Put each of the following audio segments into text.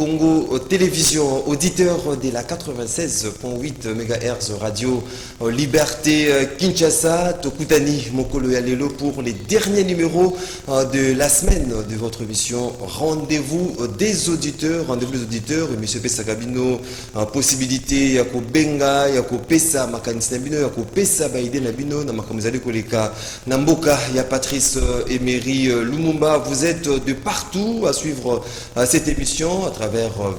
Congo Télévision, auditeur de la 96.8 MHz Radio Liberté Kinshasa, Tokutani Mokolo Yalelo pour les derniers numéros de la semaine de votre émission Rendez-vous des auditeurs, rendez-vous des auditeurs, Monsieur Pesakabino, possibilité Yako Benga, Yako Pesa, Makanis Nabino, Yako Pesa Baïde Nabino, Namakamuzale Koleka, Namboka, Ya Patrice Emery Lumumba, vous êtes de partout à suivre cette émission à travers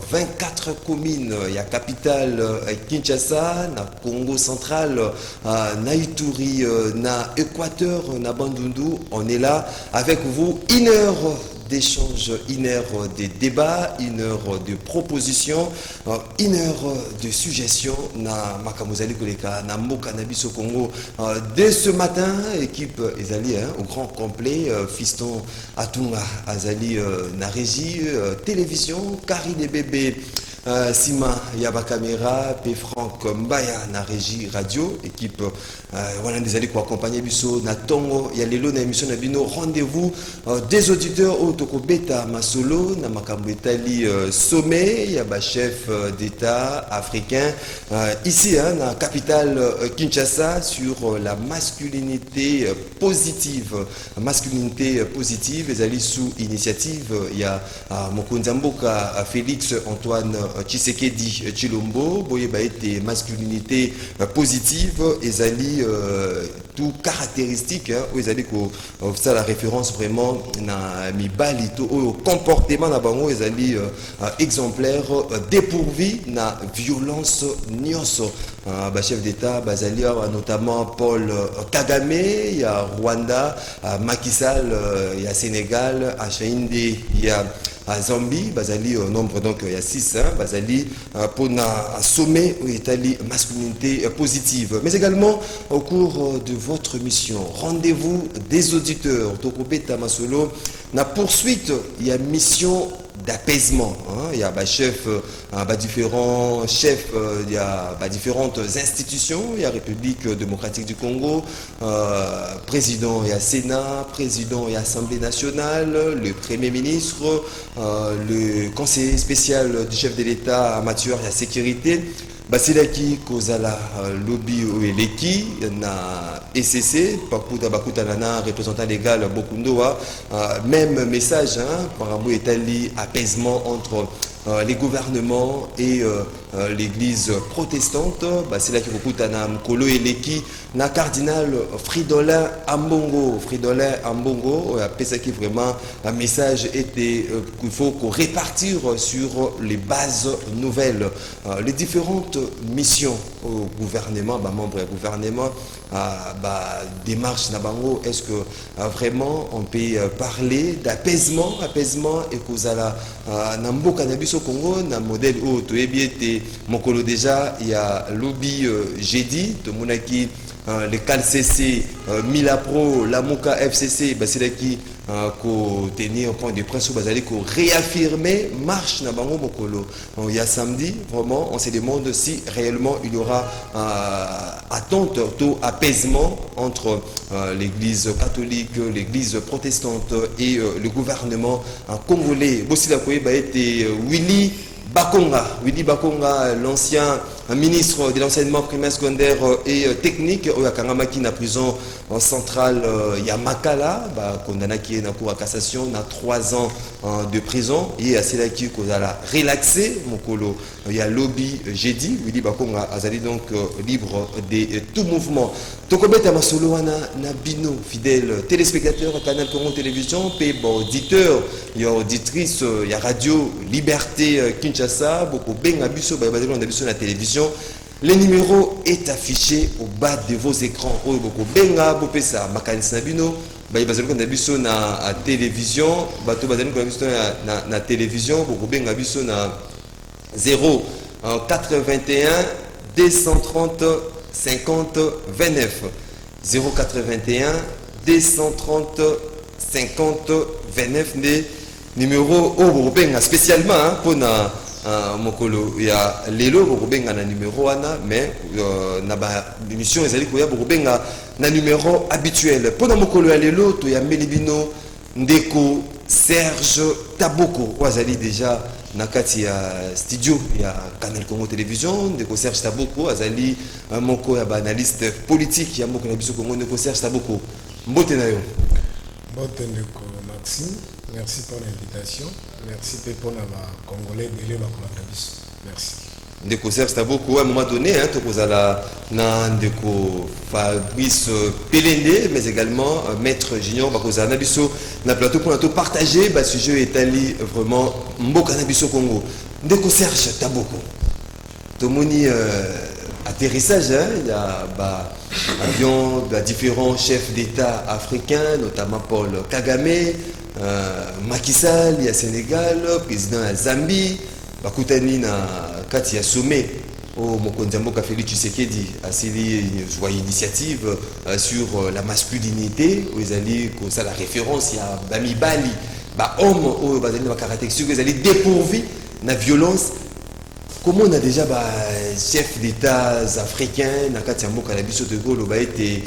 24 communes. Il y a capitale Kinshasa, na Congo central, na Ituri, na Équateur, na Bandundu. On est là avec vous, une heure d'échange, une heure de débat, une heure de proposition, une heure de suggestion. Na Makamuzali Koleka, na Moka Nabiso Congo. Dès ce matin, équipe Ezali au grand complet, Fiston Atunga Azali na régie, télévision, Karine Bébé. Sima Yaba Caméra, P. Franck Mbaya na régie radio, équipe voilà des allées pour accompagner Bisso na Tongo, Yalelo na émission na Bino, rendez-vous des auditeurs au Toko Beta Masolo, na Makambo Etali sommet, Yaba chef d'État africain, ici na capitale Kinshasa sur la masculinité positive, les alliés sous initiative, il y a Mokonzamboka Félix Antoine Tshisekedi Chilombo, boye ba été masculinité positive, ezali tout caractéristique, ezali ko ça la référence vraiment na mibali to au comportement na bango ezali exemplaire, dépourvu na violence nyonso. Chef d'État bazali notamment Paul Kagame, il y a Rwanda, Macky Sall, il y a Sénégal, à Chainde, il y a à Zambie, Bazali au nombre donc il y a 6, Bazali pour un sommet où Italie masculinité positive. Mais également au cours de votre mission, rendez-vous des auditeurs, Tokobeta Masolo, la poursuite, il y a mission d'apaisement. Il y a différents chefs, il y a différentes institutions, il y a République démocratique du Congo, président et Sénat, président et Assemblée nationale, le Premier ministre, le conseiller spécial du chef de l'État en matière de la sécurité. Basilaki Kozala lobby Oeleki na ECC Pakuta Bakuta Nana représentant légal Bokundoa, même message par rapport à Italie, apaisement entre les gouvernements et l'église protestante. C'est là qu'il faut na Mkolo Eleki na cardinal Fridolin Ambongo, qui vraiment un message était qu'il faut qu'on répartir sur les bases nouvelles, les différentes missions au gouvernement, membres du gouvernement, démarche Nabango. Est-ce que vraiment on peut parler d'apaisement et qu'Ozala Nambo Cannabis au Congo, na modèle où tu es bien Mokolo déjà, il y a lobby jeudi, tout le monde qui les CalCC, Milapro, la Moka FCC, c'est là qui tenir un point de presse où bazali ko réaffirmer marche na bango Mokolo. Il y a samedi, vraiment, on se demande si réellement il y aura attente au apaisement entre l'église catholique, l'église protestante et le gouvernement congolais. Bossila Koeba était Willy Bakonga, l'ancien ministre de l'enseignement primaire, secondaire et technique, au Kangamaki, na prison centrale Yamakala, condamné qui est dans la cour à cassation, na 3 ans de prison, et à cela qui a relaxé, Mokolo, il y a lobby jeudi, Willy Bakonga, azali donc libre de tout mouvement. Tokobeta Masolo na bino, fidèle téléspectateur, Canal Congo Télévision, auditeur, il y a auditrice, il y a radio Liberté Kinshasa, beaucoup ben abuso, on a la télévision. Le numéro est affiché au bas de vos écrans. Beaucoup benga, bopesa, makanis nabino, bazaloko na biso na télévision, bato bazaloko na biso na télévision, beaucoup benga biso na 0 81 230 50 29 081 230 50 29 des numéros au spécialement pour na Mokolo ya lelo bobenga na numéro ana mais na ba émission ezali ko ya bobenga na numéro habituel pour na Mokolo ya lelo to ya Melibino Ndeko Serge Taboko, Ouazali déjà nakati ya studio ya Canal Congo Télévision ndeko Serge Taboko azali moko ya analyste politique ya moko na biso Congo ndeko Serge Taboko mbote na yo. Mbote ndeko Maxime, merci pour l'invitation, merci pour la Congolais de la biso. Merci. Ndeko Serge Taboko à un moment donné hein tokozala na ndeko Fabrice Pelende mais également maître Junior bakozala na biso na plateau pour nous partager ba sujet etali vraiment mboka na biso Congo. Ndeko Serge Taboko tomoni atterrissage hein, il y a avion de différents chefs d'État africains notamment Paul Kagame, Macky Sall, il y a Sénégal, président de Zambie bakutani na kati ya sommet au mokonzi mboka Félix Tshisekedi asili une initiative sur la masculinité où ils allaient comme ça la référence il y a bamibali ba homme au bazali ba caractéristiques ils allaient dépourvu na violence. Comment on a déjà ba chef d'État africains na kati ya mboka na biso de Gaulle ba été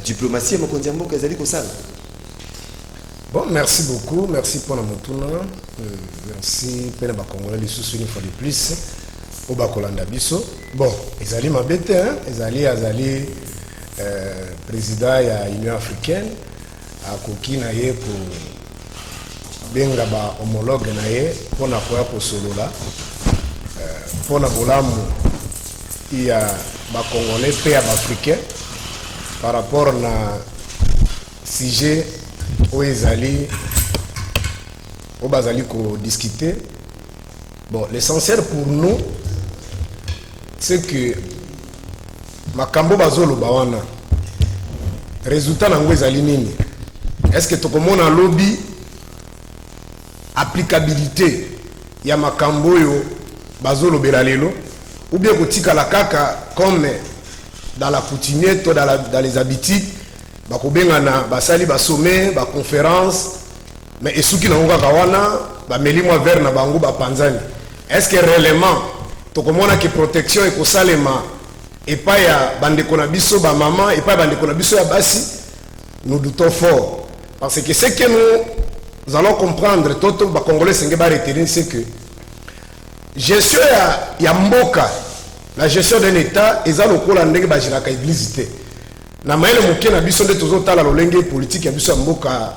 diplomatie mokonzi mboka ezali ko sala. Bon, merci beaucoup, merci pour la motuna, merci pour les Congolais, les sous une fois de plus, au Bakolanda Biso. Bon, ils allaient m'embêter, hein, ils allaient président de l'Union africaine, à Kokinaye pour benga ba homologue naye, pour na koya pour solo là, pour na bolamu, il y a ba Congolais, pays africains, par rapport na sujet. Où ils allaient discuter. Bon, l'essentiel pour nous, c'est que Makambo Bazolo Bawana, résultat dans les nini. Est-ce que tout le monde a lobby applicabilité il y a Makambo yo Bazolo Belalelo ou bien que la kaka comme dans la coutumier, dans les habitudes. Bakobengana basali ba sommet ba conférence mais esuki na ngoka kawana ba melimo vers na bango ba panzani. Est-ce que réellement to komona que protection eko salema et pas ya bandeko na biso ba maman et pas bandeko na biso ya basi nous doutons fort parce que ce que nous allons comprendre toto ba congolais senge ba retenir c'est que gestion ya mboka la gestion d'un état eza lokola ndenge ba jiraka église te. Na maele moke na biso nde tozotala lolenge politique ya biso ya mboka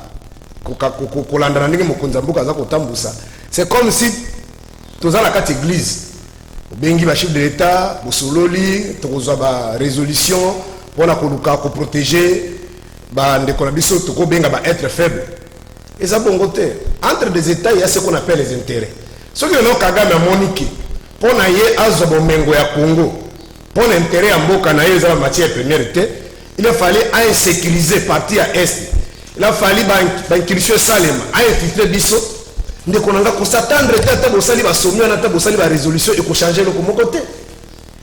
kolanda na ndenge mokonzi mboka aza kotambusa. C'est comme si toza na kati église obengi ba chef de l'état bosololi tokozwa ba résolution pona koluka ko protéger ba ndeko na biso tokobenga ba être faible. Eza bongo te. Entre des états il y a ce qu'on appelle les intérêts. Ce que le Kagame a monique pona ye azwa bomengo ya Congo pona intérêt ya mboka na ye za matière première te. Il a fallu insécuriser partie à Est. Il a fallu incursion Salem, infiltrer Bisso. Nous devons s'attendre à bosali ba sommet na bosali ba résolution et ko changer le côté.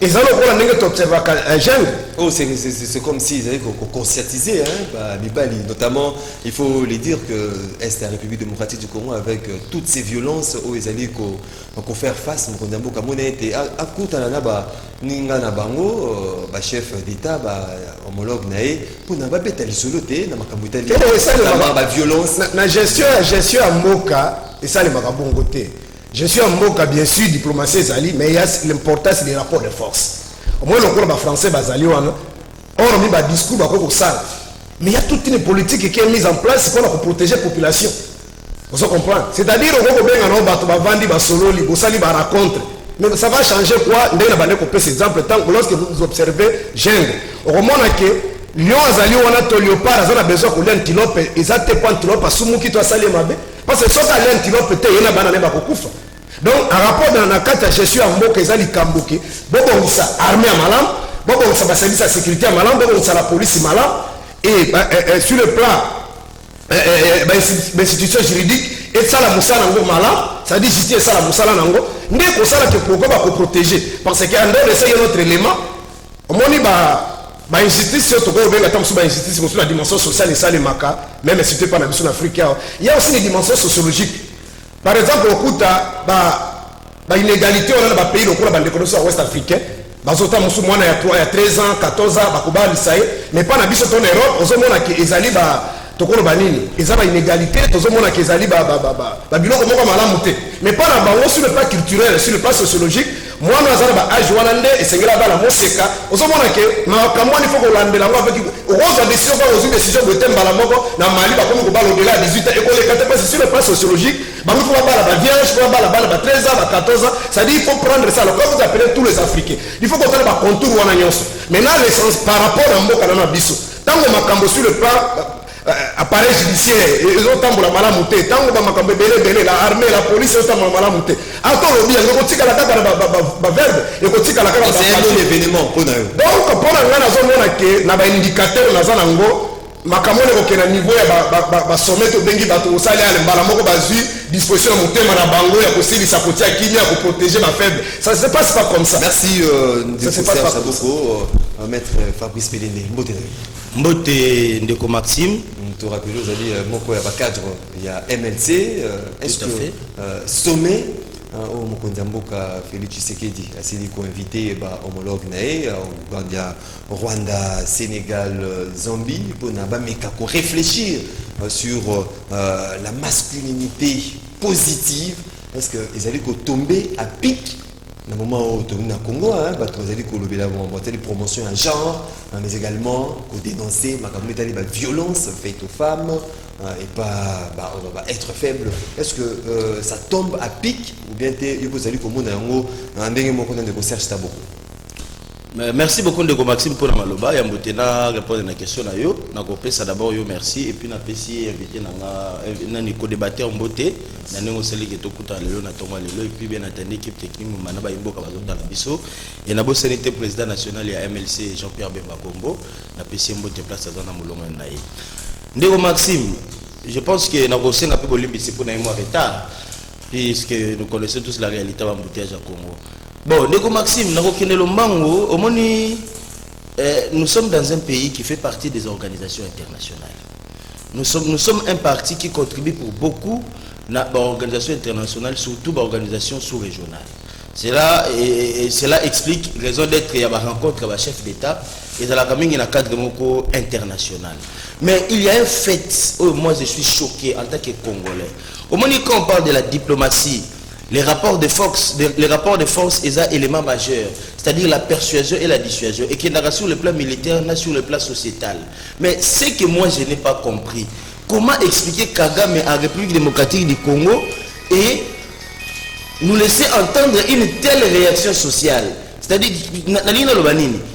Et ça le rôle n'engage t'observer un jeune. Oh c'est comme si ils avaient conscientisé hein Bibali notamment il faut le dire que Est la République démocratique du Congo avec toutes ces violences où ils allaient qu'on faire face au Condambo Kamone était à Koutana ba ninga na bango ba chef d'état ba homologue nae pour na ba betali soloté na makambo itali ba violence na gestion à mboka et ça les makambo ngoté. Je suis en Mboka, bien sûr, diplomatie Zali, mais il y a l'importance des rapports de force. Au moins, le français Bazali, on a un discours, mais il y a toute une politique qui est mise en place pour protéger la population. Vous comprenez? C'est-à-dire qu'on va vendre solo, on raconte. Mais ça va changer quoi? Lorsque vous observez Geng, au moment que Lyon Azali, on a un léopard, on a besoin qu'on ait un antilope, et ça te prend un antilope, parce que si on a un antilope, il y a un banane. Donc, en rapport dans la carte, je suis en Mboka, ils ont Kamboké, bon, ça armée à Malam, bon, ça va servir sa sécurité à Malam, bon, ça la police à Malam, et sur le plan l'institution juridique, et ça la Moussa Nango Malam, ça dit justice, ça la Moussa Nango, n'est que ça que pourquoi va protéger, parce qu'il y a un autre élément, au moins, injustice, surtout quand on a injustice sur la dimension sociale et ça les maca, même si c'était pas la mission africaine, il y a aussi des dimensions sociologiques. Par exemple, au coup de l'inégalité, on a un pays au cours de l'économie ouest africaine. Bazota Moussoumouana il y a 13 ans, 14 ans, Bakuba Lissaï, mais pas dans l'Europe, on a qu'ils allaient tokolo banini eza ba inégalité tozomona ke ezali ba biloko moko malamu te mais pas na bango sur le plan culturel sur le plan sociologique mwana azala ba âge wana nde esengela bala moseka ozomona ke makambo ni faut kolandela ngo avec oza décision ba ozu décision bote mbala moko na mali ba komi ko bala au-delà de 18 ans école kate pas sur le plan sociologique bango faut bala ba vierge faut bala ba 13 ans ba 14 ans ça dit il faut prendre ça comme vous appelez tous les africains il faut qu'on ait ba contour wana nyonso maintenant l'essence par rapport à mboka na biso tango makambo sur le plan appareil judiciaire ezotambola malamu te ntango bamakambo ebele la armée la police ezotambola malamu te atolobi yango ekotikala kaka na baverbe ekotikala kaka événement mpona yo donc mpona ngai nazomona ke na baindicateur naza nango makambo wana ekoke na niveau ya basome tobengi bato kosali ale mbala moko bazwi disposition ya motema na bango ya kosilisa kotia kimia ya koprotéger bafaible ça se passe pas comme ça. Merci beaucoup maître Fabrice Pelene mbote na yo. Mbote ndeko Maxime. Tu rappelles vous allez moko ya cadre il y a MLC est-ce que sommet au mokonzi mboka Félix Tshisekedi asili ko invité ba homologue nae Rwanda, Sénégal, Zambie pour na ba meka ko réfléchir sur la masculinité positive. Est-ce que ils allaient tomber à pic dans le moment où on est au Congo, ils allaient des promotions en genre, mais également dénoncer la violence faite aux femmes et pas être faible. Est-ce que ça tombe à pic ou bien vous allez comme Merci beaucoup de Maxime pour la maloba. Il y a un répondre à la question. Ça d'abord yo merci et puis na pesi invité na Nico débatteur mboté na nengo seli ke tokuta lelo na tonga lelo et puis bien entendu équipe technique mana ba imboka bazota na biso et na bo sanité président national ya MLC Jean-Pierre Bemba Kombo na pesi mboté place za na mulongo na ye. Ndeko Maxime, je pense que na kosenga pe bolimbi c'est pour na mo retard puisque nous connaissons tous la réalité de l'embouteillage à Congo. Bon, Ndeko Maxime, nous sommes dans un pays qui fait partie des organisations internationales. Nous sommes un parti qui contribue pour beaucoup aux organisations internationales, surtout aux organisations sous-régionales. Cela explique la raison d'être il y a une rencontre avec le chef d'État et dans la campagne il y a un cadre international. Mais il y a un fait, moi je suis choqué en tant que Congolais. Au moment quand on parle de la diplomatie, les rapports de force est un élément majeur, c'est-à-dire la persuasion et la dissuasion, et qui n'est sur le plan militaire, ni sur le plan sociétal. Mais ce que moi je n'ai pas compris, comment expliquer Kagame en République démocratique du Congo et nous laisser entendre une telle réaction sociale, c'est-à-dire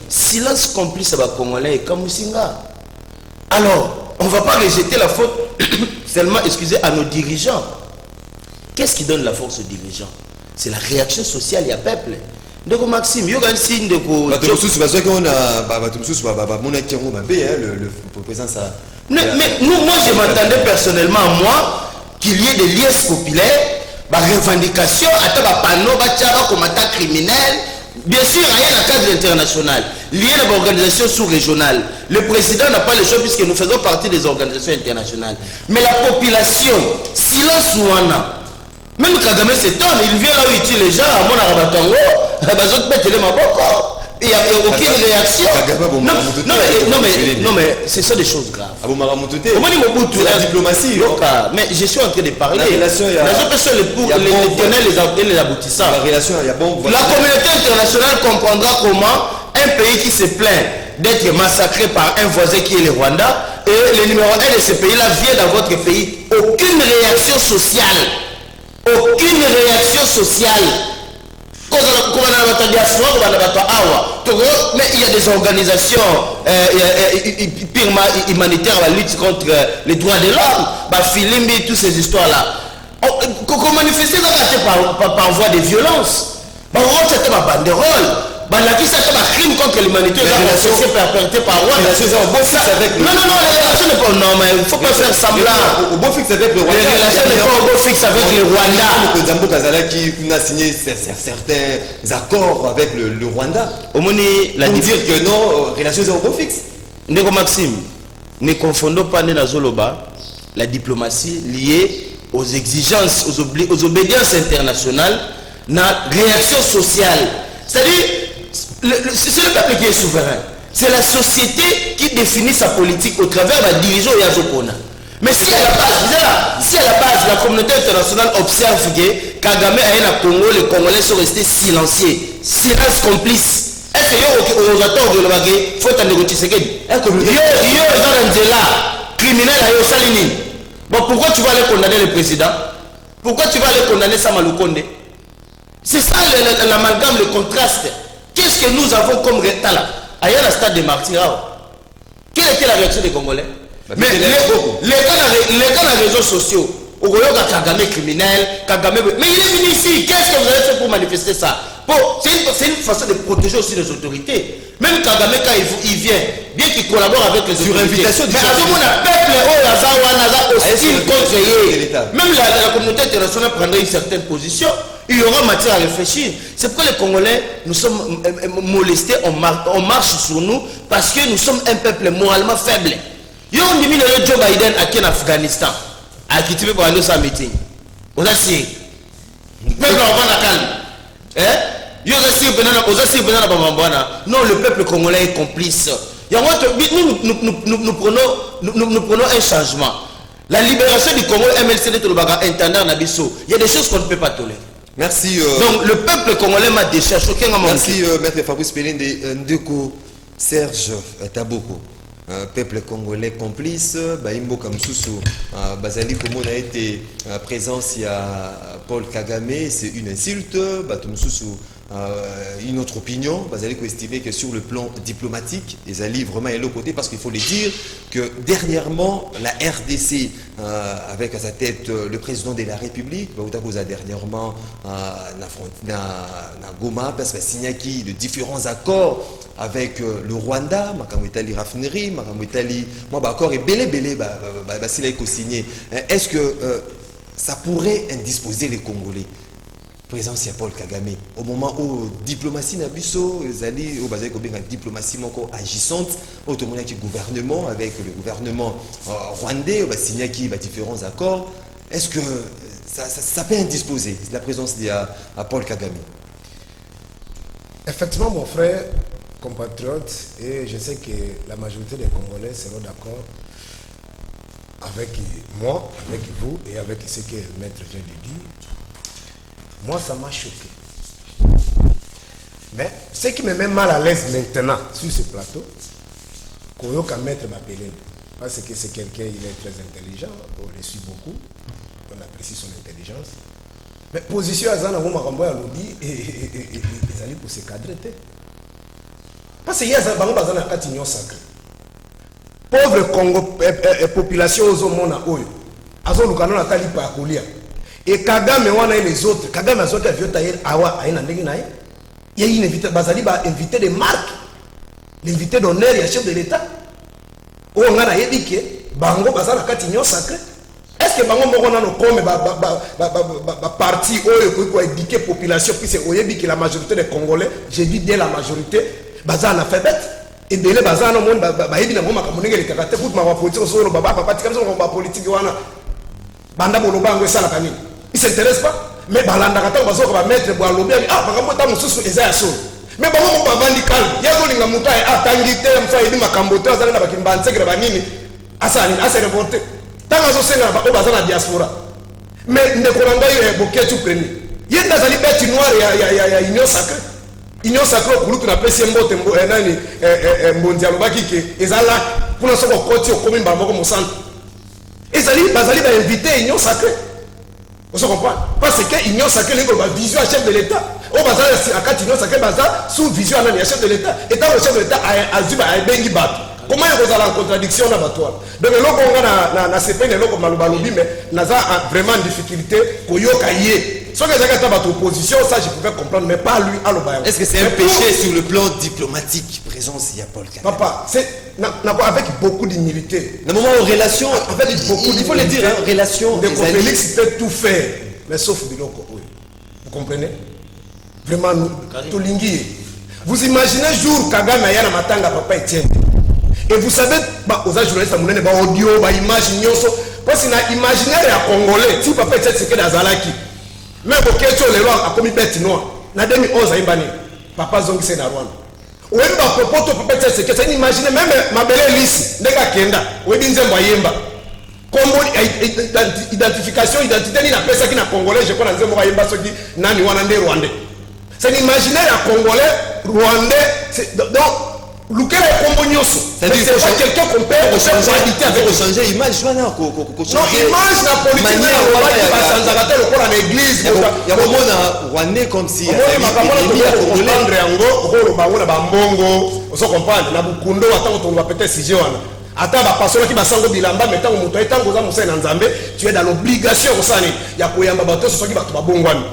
silence complice à la Congolais et Kamusinga. Alors, on ne va pas rejeter la faute seulement, à nos dirigeants. Qu'est-ce qui donne la force aux dirigeants? C'est la réaction sociale et à peuple. Donc Maxime, il y a un signe de quoi. Mais moi je m'attendais personnellement à moi qu'il y ait des liesses populaires, des revendications, des panneaux, des combattants criminels. Bien sûr, il y a un cadre international, lié à l'organisation sous-régionale. Le président n'a pas le choix puisque nous faisons partie des organisations internationales. Mais la population, silence ou ana. Même Kagame s'étonne, il vient là où il tue les gens, à mon arabatango, il n'y a aucune réaction. Non mais c'est ça des choses graves. La diplomatie. Mais je suis en train de parler. La relation, les tenants et les aboutissants. La communauté internationale comprendra comment un pays qui se plaint d'être massacré par un voisin qui est le Rwanda et le numéro 1 de ce pays-là vient dans votre pays. Aucune réaction sociale. Aucune réaction sociale. Mais il y a des organisations humanitaires à la lutte contre les droits de l'homme, Filimbi, toutes ces histoires-là. Qu'on manifester par voie de violence. C'était ma banderole. Qui c'était un crime contre l'humanité perpétré par Rwanda. Non, les relations n'est pas non, mais il ne faut pas faire semblant. Au beau fixe avec le Rwanda. Les relations n'est pas au beau fixe avec le Rwanda. Zambo Kazala qui a signé certains accords avec le Rwanda. Pour dire que non, relations au beau fixe. Ndeko Maxime, ne confondons pas Zoloba la diplomatie liée aux exigences, aux obédiences internationales, la réaction sociale. C'est-à-dire, c'est le peuple qui est souverain. C'est la société qui définit sa politique au travers de la dirigeant et Azopona. Mais si à la base, si à la base la communauté internationale observe que Kagame a un Congo, les Congolais sont restés silencieux, silence complice. Est-ce que vous attendez le faut en négocier ce criminel à Salini. Bon, pourquoi tu vas aller condamner le président? Pourquoi tu vas aller condamner Samalou Kondé? C'est ça l'amalgame, le contraste. Qu'est-ce que nous avons comme résultat là? Ailleurs, le stade de Martyrs. Quelle était la réaction des Congolais? Mais les gars dans les réseaux sociaux, Kagame criminel, Kagame. Mais il est venu ici. Qu'est-ce que vous avez fait pour manifester ça? C'est une façon de protéger aussi les autorités. Même Kagame, quand il vient, bien qu'il collabore avec les autorités. Sur invitation du peuple, même la communauté internationale prendrait une certaine position. Il y aura matière à réfléchir. C'est pourquoi les Congolais, nous sommes molestés, on marche sur nous, parce que nous sommes un peuple moralement faible. Ils ont mis le Joe Biden en Afghanistan, à qui tu veux pour aller à un meeting. On a signé. Le peuple en va calme. Non, le peuple congolais est complice. Nous prenons un changement. La libération du Congo, MLC de Tolobaga, intendant Nabiso, il y a des choses qu'on ne peut pas tolérer. Merci. Donc le peuple congolais m'a déchiré. Merci, Maître Fabrice Pelinde, Ndeko Serge Taboko. Peuple congolais complice, Baimbo Kamsusu, Bazali Komo a été présence, il y a Paul Kagame, c'est une insulte, Batumsusu, une autre opinion, Bazali ko estimer que sur le plan diplomatique, les alliés vraiment est l'autre côté, parce qu'il faut le dire que dernièrement, la RDC, avec à sa tête le président de la République, Bautakoza dernièrement, na Goma, parce qu'il signé de différents accords avec le Rwanda, Makamwitali raffinerie, Makamwitali, moi d'accord et belé c'est là qu'il signé. Est-ce que ça pourrait indisposer les Congolais? Présence à Paul Kagame au moment où diplomatie nabiso zali au basé comme une diplomatie encore agissante au tout le gouvernement avec le gouvernement rwandais va signer qui va différents accords. Est-ce que ça peut indisposer la présence de Paul Kagame? Effectivement, mon frère compatriote, et je sais que la majorité des Congolais seront d'accord avec moi, avec vous et avec ce que Maître vient de dire. Moi, ça m'a choqué. Mais ce qui me met mal à l'aise maintenant sur ce plateau, Koyoka Maître m'appelait, parce que c'est quelqu'un, il est très intelligent, on le suit beaucoup, on apprécie son intelligence. Mais position à Zana Makambo a dit, ils allaient pour se cadrer. Parce qu'il y a un catignon sacré. Pauvre Congo, population aux hommes, Azo Lukano na Talipa Akolia. Et Kagame wana et les autres, Kagame a sorti à Viotaïr, Awa, Aïna Neginaï. Il y a une invité, Bazali va inviter des marques. L'invité d'honneur, il y a chef de l'État. Où on a édiqué, Bango, Bazala Catignon sacré. Est-ce que Bango Morona no comme parti où il édiqué population, puis c'est Oyebi qui la majorité des Congolais, j'ai dit bien la majorité, Bazala fait bête. Et bien les Bazala, on va évidemment, on les caractères, pour ma politique, on va papa, on va politique, Banda Bolobango et Salakani. Il ne s'intéresse pas. Mais Balanda Kata va mettre pour l'objet. Ah, par exemple, dans sous les airs. Mais bon, on va vendre calme. Il y a un mouton à Tangité, on fait ma camboteur, on va kimban, c'est gravanini. Asani, assez reporté. Tant que c'est la diaspora. Mais ne Kolanda est bouquet tout premier. Il y a des alibets noirs, il y a union sacrée. Union sacrée, pour nous, on appelle Siembo, Mondialobaki, et Zala, pour nous, on continue au commun Bamako, mon centre. Et Zali va inviter l'union sacrée. Vous comprenez? Parce que l'union sacrée, il y a vision à chef de l'État. Au bazar, à l'union sacrée, sous vision à la chef de l'État. Et dans le chef de l'État, a Bengi Bat. Comment il y a en contradiction dans la toile? Donc, le logo, on a CP, le logo, Malubalobi, mais on a vraiment une difficulté. Si on a une opposition, ça je pouvais comprendre, mais pas lui à l'Obaïa. Est-ce que c'est un péché sur le plan diplomatique? Présence, il y a Paul Kagame. Papa, c'est avec beaucoup d'humilité. Le moment en relation, avec beaucoup, il faut le dire, en relation. De Félix peut tout faire, mais sauf Biloko. Vous comprenez? Vraiment, tout linguier. Vous imaginez jour Kagame a na matanga papa Etienne. Et vous savez, aux journalistes, vous avez des audio, des images, parce qu'il y a imaginaire à Congolais. Si papa Etienne c'est que dans Zalaki. Mais pour que tu aies a commis bête noire. En 2011, papa Zongi c'est dans Rwanda. Ou même pour papa Etienne c'est que c'est imaginé même ma belle lisse, nega kenda, ou bien Zemba Yemba. Combo identification, identité ni na pesa qui na congolais, je connais nzembo kayemba soki nani wana nde rwandais. C'est l'imaginaire à congolais, rwandais, donc Lukela est combo nyoso. C'est pas quelqu'un qu'on peut habiter avec changer image wana ko non, image na politique na rwanda ba sanzakate lokola na église ya komona rwandais comme si comprendre yango ko ba wona ba mbongo, on se comprendre na bukundo atango to va peut-être sujet wana. Ata ba passer qui basango bilamba metango moto etango za musena nzambe, tu es dans l'obligation osani ya koyamba bato soki bato ba bongwani.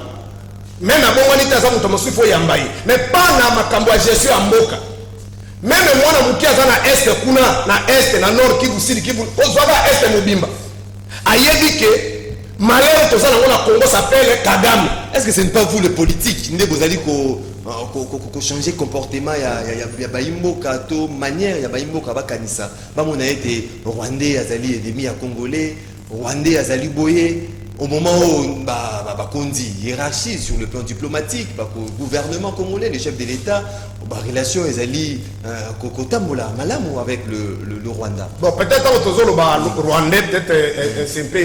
Même à bongwani taza moto mosu fo yambai, mais pas na makambo ya gestion ya mboka. Même moi na mukia za na est kuna na est na nord Kivu sud Kivu ozwaka est mobimba. Ayebi ke malheur to za na Congo s'appelle Kagame. Est-ce que ce n'est pas vous le politique ndé bozali ko changer comportement ya baimboka to manière ya baimboka bakanisa bamona ete rwandais azali ennemi ya congolais, rwandais azali boyé au moment où bakondi hiérarchie sur le plan diplomatique gouvernement congolais, le chef de l'État relation ezali kotambola malamu avec le Rwanda. Bon, peut-être que le Rwandais peut-être c'est un peu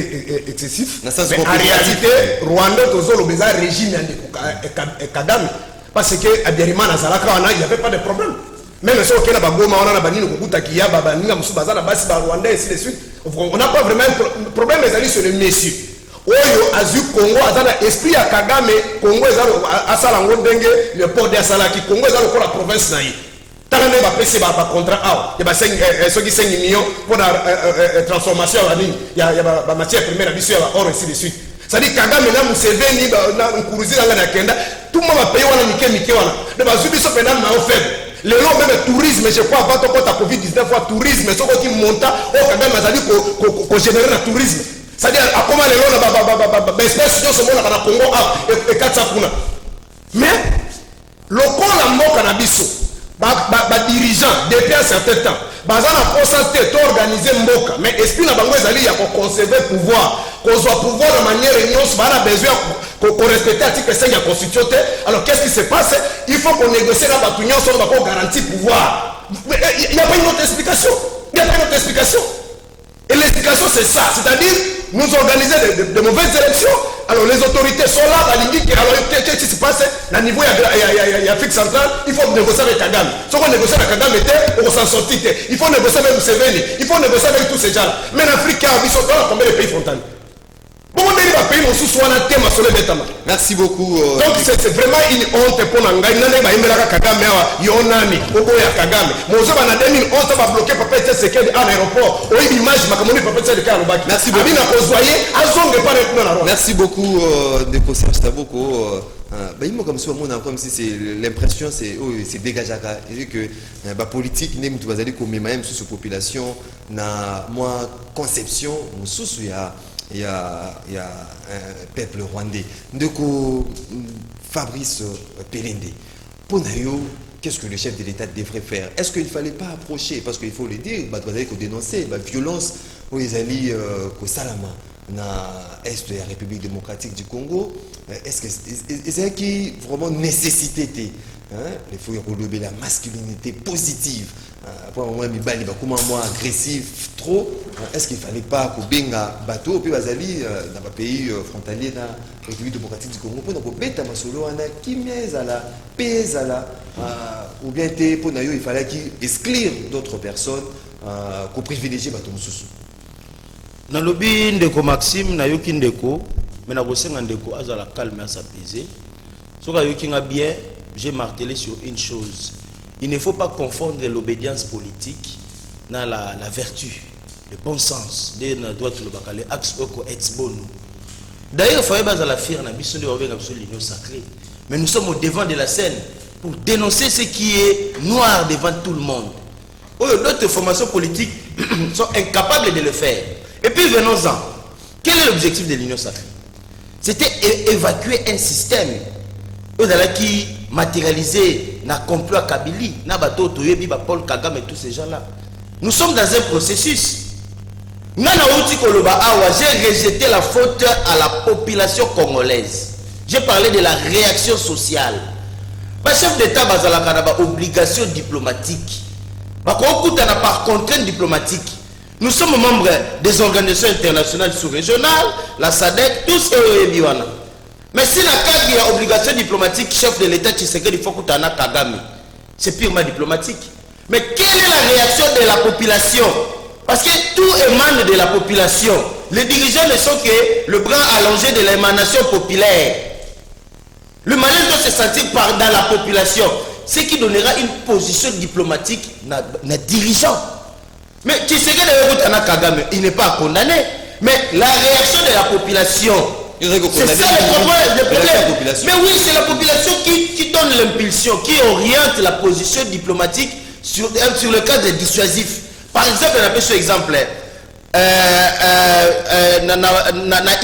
excessif, mais en réalité Rwandais tozolo beza régime de Kagame parce que Abiyarimana Nazalaka il n'y avait pas de problème. Même si on a bagoma on a banini kokuta kiya baninga musu bazana basi ba Rwandais ainsi de suite. On n'a pas vraiment un problème ezali sur le monsieur. Oyo azu Congo azana esprit ya Kagame Congo ezalo asala ngondenge le port de Salaki Congo ezalo ko la province na yi tala ne ba pese ba contrat aw ya ba 5 millions pour la transformation ya ba matière première biso ya or ainsi de suite. Ça dit Kagame na Museveni na nkuruzi na kenda tout le monde va payer wana mike wana de ba zubiso pendant na faible. Le long même tourisme je crois pas to ta Covid-19 fois tourisme soko qui monta o Kagame azali ko générer le tourisme. C'est-à-dire, à comment les gens espèce de ce monde dans le Congo et 400 kuna. Mais, le corps la mort cannabiso, dirigeant depuis un certain temps, bazana constaté to organiser mboka, mais esprit na bango ezali ya conserver pouvoir, qu'on soit pouvoir de manière nyonso bana besoin qu'on respecte l'article 5 de la Constitution. Alors qu'est-ce qui se passe? Il faut qu'on négocie la batu nyonso pour garantir pouvoir. Il n'y a pas une autre explication. Il n'y a pas une autre explication. Et l'explication c'est ça, c'est-à-dire nous organiser de mauvaises élections. Alors les autorités sont là, alors qu'est-ce qui se passe à niveau de l'Afrique centrale, il faut négocier avec Kagame. Si on négocie avec Kagame, on s'en sortit. Il faut négocier avec Museveni, il faut négocier avec tous ces gens-là. Mais en Afrique, ils sont dans combien de pays frontaliers? Merci beaucoup. Donc c'est vraiment une honte pour Nangai. Nane ba imbela Kagame wa yonani obo ya Kagame. Mozo ba na 2011 ba bloquer papa Tshisekedi à l'aéroport. O image makamoni papa Tshisekedi ka lobaki. Merci beaucoup. Abina kozwaye azonge pas retourner na Rwanda. Merci beaucoup de Serge Taboko. Comme si c'est l'impression c'est dégageaka et que la politique n'est pas allée comme même sous population na moi conception sous il y a un peuple rwandais. Donc, Fabrice Pelende, pour nous, qu'est-ce que le chef de l'État devrait faire? Est-ce qu'il ne fallait pas approcher? Parce qu'il faut le dire, il faut dénoncer la violence où ils allaient au Salama, dans l'Est de la République démocratique du Congo. Est-ce que c'est qui vraiment nécessité? Il faut relever la masculinité positive. Pour moi, agressif trop. Est-ce qu'il ne fallait pas que Benga bateau puis bazali dans le pays frontalier de la République démocratique du Congo pour nous bêta masolo ana kimezala pezala ou bien pour nous il fallait qu'il exclure d'autres personnes qu'on privilégie bateau mususu. Na lobby ndeko Maxime na yoki ndeko mais na bosenga ndeko azala calme à s'apaiser. Soka yoki nga bien. J'ai martelé sur une chose. Il ne faut pas confondre l'obédience politique dans la vertu, le bon sens. D'ailleurs, il faut pas la faire l'union sacrée. Mais nous sommes au devant de la scène pour dénoncer ce qui est noir devant tout le monde. D'autres formations politiques sont incapables de le faire. Et puis venons-en. Quel est l'objectif de l'union sacrée? C'était évacuer un système qui matérialisé na complot à Kabili, na bateau Toyebi, Paul Kagame et tous ces gens-là. Nous sommes dans un processus. J'ai rejeté la faute à la population congolaise. J'ai parlé de la réaction sociale. Le chef d'État a une obligation diplomatique. Par contrainte diplomatique, Nous sommes membres des organisations internationales sous-régionales, la SADC, tous eux et Biwana. Mais si la cadre il y a obligation diplomatique, chef de l'État Tshisekedi, il faut que tu aies Kagame. C'est purement diplomatique. Mais quelle est la réaction de la population? Parce que tout émane de la population. Les dirigeants ne sont que le bras allongé de l'émanation populaire. Le malin doit se sentir dans la population. Ce qui donnera une position diplomatique à dirigeant. Mais Tshisekedi Kagame, il n'est pas condamné. Mais la réaction de la population, c'est ça le problème. Mais oui, c'est la population qui donne l'impulsion, qui oriente la position diplomatique sur le cadre dissuasif. Par exemple, on a pris ce exemple.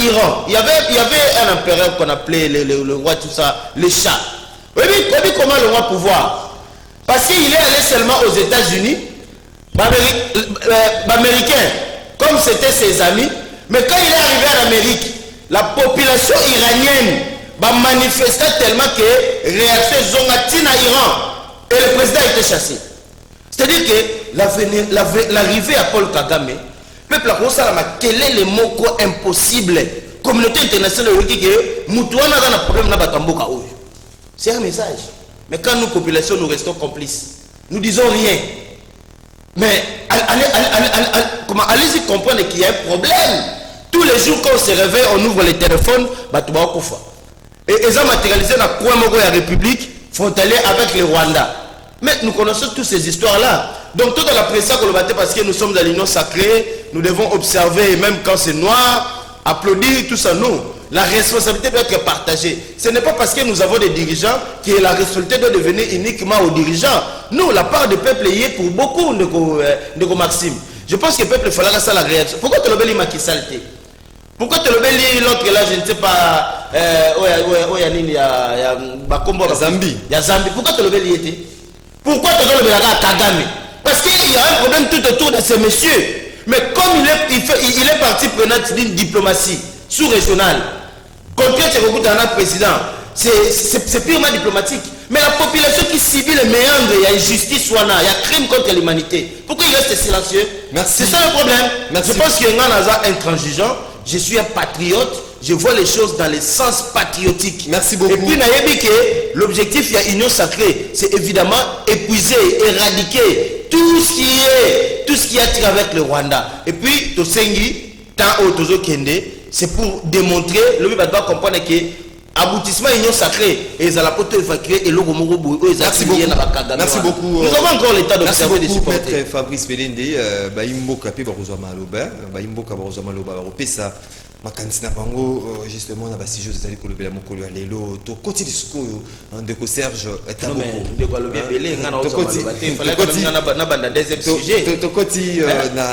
Iran, il y avait un empereur qu'on appelait le roi, tout ça, le Shah. Vous voyez comment le roi pouvoir? Parce qu'il est allé seulement aux États-Unis, américains, comme c'était ses amis, mais quand il est arrivé en Amérique, la population iranienne va manifester tellement que réaction Zongatina Iran et le président a été chassé. C'est-à-dire que l'arrivée à Paul Kagame, le peuple a commencé à quel est le mot impossible. Communauté internationale dit que Moutouana a un problème dans Batamboka. C'est un message. Mais quand nous, population, nous restons complices, nous disons rien. Mais allez-y comprendre qu'il y a un problème. Tous les jours quand on se réveille, on ouvre les téléphones, et ils ont matérialisé la Kouamogo la République frontalier avec le Rwanda. Mais nous connaissons toutes ces histoires-là. Donc tout dans la presse qu'on le battait parce que nous sommes dans l'union sacrée, nous devons observer, même quand c'est noir, applaudir, tout ça. Non. La responsabilité doit être partagée. Ce n'est pas parce que nous avons des dirigeants que la responsabilité doit devenir uniquement aux dirigeants. Nous, la part du peuple y est pour beaucoup de Maxime. Je pense que le peuple fallait ça la réaction. Pourquoi tu le Macky Saleté? Pourquoi tu le l'autre là, je ne sais pas, il y a Zambie. Il y a Zambie. Pourquoi tu le était? Pourquoi tu le Kagame? Parce qu'il y a un problème tout autour de ces messieurs. Mais comme il est partie prenante d'une diplomatie sous-régionale, contre un président, c'est purement diplomatique. Mais la population qui subit les méandres, il y a injustice, il y a crime contre l'humanité. Pourquoi il reste silencieux? C'est ça le problème. Merci. Je pense qu'il y a un intransigeant. Je suis un patriote. Je vois les choses dans le sens patriotique. Merci beaucoup. Et puis, l'objectif, il y a union sacrée. C'est évidemment épuiser, éradiquer tout ce qui attire avec le Rwanda. Et puis, Tosengi, tant au Tozo Kende, c'est pour démontrer, le doit comprendre que aboutissement union sacrée et ils ont la porte évacuée et l'eau merci beaucoup. Merci beaucoup. Nous avons encore l'état d'observer des supporters. Maître Fabrice Belende, Baimboka pe barozama loba, Baimboka barozama loba baropesa makanisi na bango justement na basi jeux ezali kolobela mokolo ya lelo to koti discours ndeko Serge Taboko. Ndeko alobi belé ngana ozama loba te fallait que na banda deuxième sujet. To koti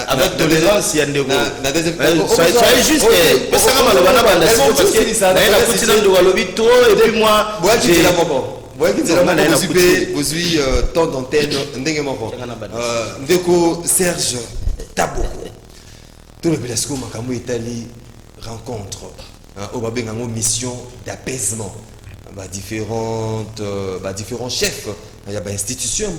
avec tolérance ya ndeko. Na deuxième soyez juste parce que maloba na banda parce que na kuti na ndeko alobi trop et puis moi j'ai la popo. Vous avez temps d'antenne, ndeko Serge Taboko. Tout le Belasco Makamou Italie rencontre au Babengango mission d'apaisement. Différents chefs, il y a des institutions,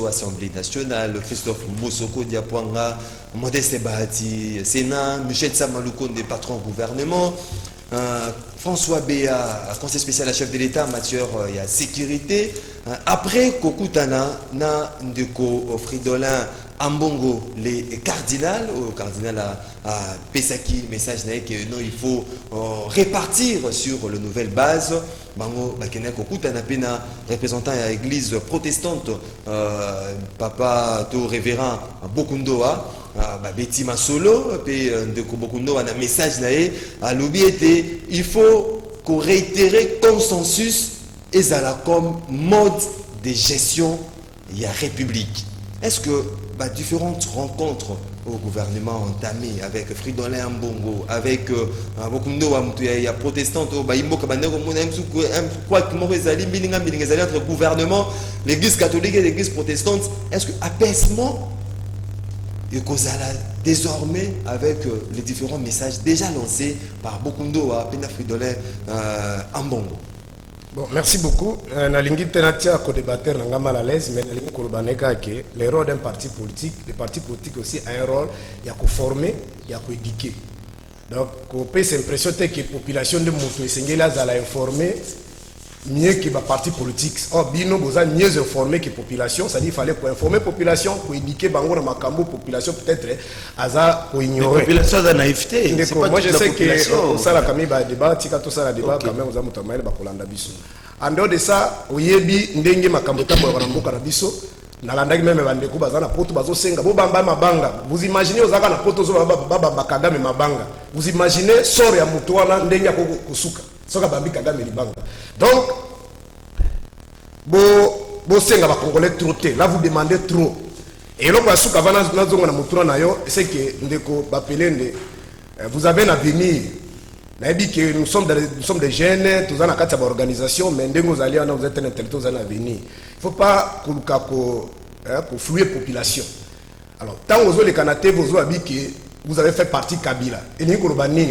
Assemblée nationale, Christophe Moussoko Diapwanga, Modeste Bahati, Sénat, Michel Samalouko, des patrons gouvernement. François Béa, conseiller spécial à chef de l'État en matière de sécurité. Après Kokutana, na ndeko Fridolin Ambongo, les cardinals, au cardinal à Pesaki, message que non, il faut répartir sur la nouvelle base. Bango Bakena Kokutana Pena, représentant de l'église protestante, papa to révérend Bokundoa. Betty Masolo, ndeko Bokundo, un message à l'oublié, il faut qu'on réitère consensus et ça comme mode de gestion il y a république. Est-ce que différentes rencontres au gouvernement entamées avec Fridolin Ambongo, avec Bokundo, il y a protestants, entre gouvernement, l'église catholique et l'église protestante, est-ce que apaisement et Kozala désormais avec les différents messages déjà lancés par Bokundo à Pena Fridolin Ambongo? Bon, merci beaucoup. Nalingi tenatia ko débatteur nanga mal à l'aise, mais nalingi ko baneka que le rôle d'un parti politique, le parti politique aussi a un rôle, il y a ko former, il y a ko éduquer. Donc, on peut s'impressionner que la population de Moutou et Sengela a informé mieux que le parti politique. Or, Bino Boza mieux informé que la population, c'est-à-dire qu'il fallait pour informer la population, pour indiquer Bango dans Makambo, la population peut-être, pour ignorer. La population de naïveté. Moi, je sais que ça, la Camille va débat, si tout ça, la débat, quand même, vous avez moutamé, va Kolanda Bisso. En dehors de ça, Oyebi, Ndenge Makambo, Taborambo, Karabiso. Nalandaki même bandeko bazana poto bazosenga bo bamba mabanga. Vous imaginez ozaka na poto zo baba Kagame mabanga. Vous imaginez sort ya mutu wana ndenge kosuka. Soka bambi Kagame libanga. Donc bo senga ba congolais trop té. Là vous demandez trop. Et là basuka vana nazonga na mutu na yo, c'est que ndeko bapelende vous avez un avenir. Que nous sommes des jeunes, tous en a organisation, mais vous êtes un intellectuel, vous avez un avenir. Il ne faut pas flouer la population. Alors, tant que vous avez les Canadiens, vous avez fait partie de Kabila. Et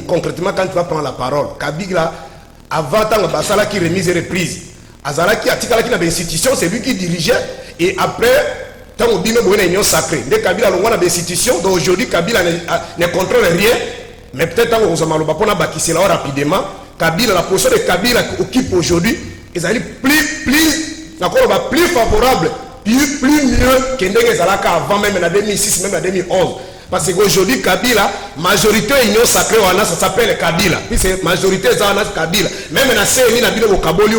concrètement, quand tu vas prendre la parole, Kabila, avant tant qui remise et reprise, Azalaki a tika la institution, c'est lui qui dirigeait. Et après, tant que vous avez une union sacrée, Kabila a une institution, donc aujourd'hui, Kabila ne contrôle rien. Mais peut-être que vous avez bâti là rapidement. Kabila, la position de Kabila occupe aujourd'hui, ils allaient plus favorable, plus mieux que Ndenge avant même en 2006, même en 2011. Parce qu'aujourd'hui, Kabila, majorité union sacrée, ça s'appelle Kabila. Puis c'est majorité Kabila. Même dans CNI, dans le Kaboli,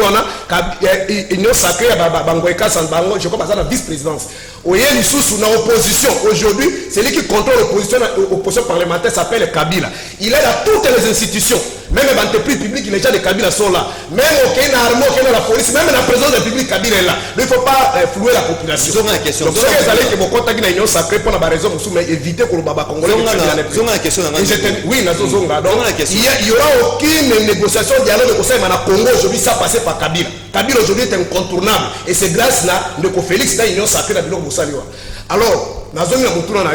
union sacrée, je crois que c'est la vice-présidence. Oye Lissous, dans l'opposition, aujourd'hui, c'est lui qui contrôle l'opposition parlementaire, s'appelle Kabila. Il est dans toutes les institutions. Même les entreprises publiques, les gens de Kabila sont là. Même au Kenya, la police, même la présence de public, Kabila est là. Il ne faut pas flouer la population. Vous avez une question. Donc, ce que vous allez que vous contactez une union sacrée pour la raison, mais évitez que le Baba Congolais. Vous avez une question. Oui, il n'y aura aucune négociation, dialogue négociation, mais le Congo aujourd'hui, ça passe par Kabila. Kabila aujourd'hui est incontournable. Et c'est grâce à Ndeko Félix, dans l'union sacrée, dans l'union Boussaliwa. Alors, dans la zone de Moutouna,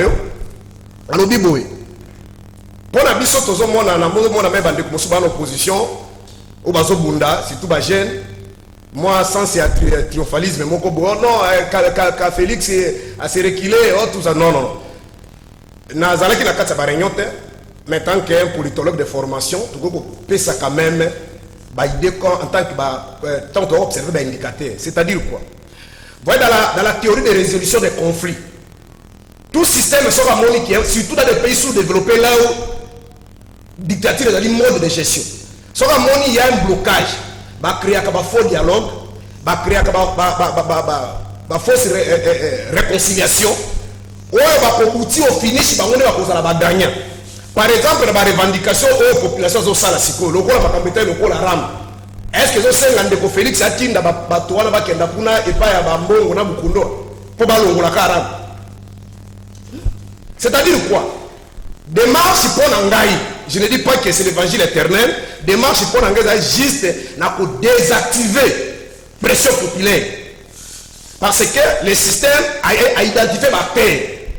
pour la biso tozo mona na mona même bande ko suba l'opposition au bazo bunda surtout ba jeune moi sans c'est triomphalisme moko bon non ka Félix a se reculer oh tout ça non na zalaki na kata ba réunion mais tant qu'un politologue de formation tu go pesa quand même ba idée en tant que tant que observer ba indicateur c'est-à-dire quoi voyez dans la théorie de résolution des conflits tout système sera monique surtout dans des pays sous-développés là où dictature est un mode de gestion. Si il y a un blocage, il va créer un faux dialogue, il va créer une fausse réconciliation. Ou il va outil au finish, il va gagner. Par exemple, la revendication aux populations de Salasiko, le rôle de la RAM. Est-ce que vous savez que Félix a dit que Batoana va kenda puna et pas à Bambon na Bukundo pour balongo la Karam? C'est-à-dire quoi? Démarche pour Nangaï. Je ne dis pas que c'est l'évangile éternel. Démarche pour Nangaï juste pour désactiver la pression populaire. Parce que le système a identifié ma paix.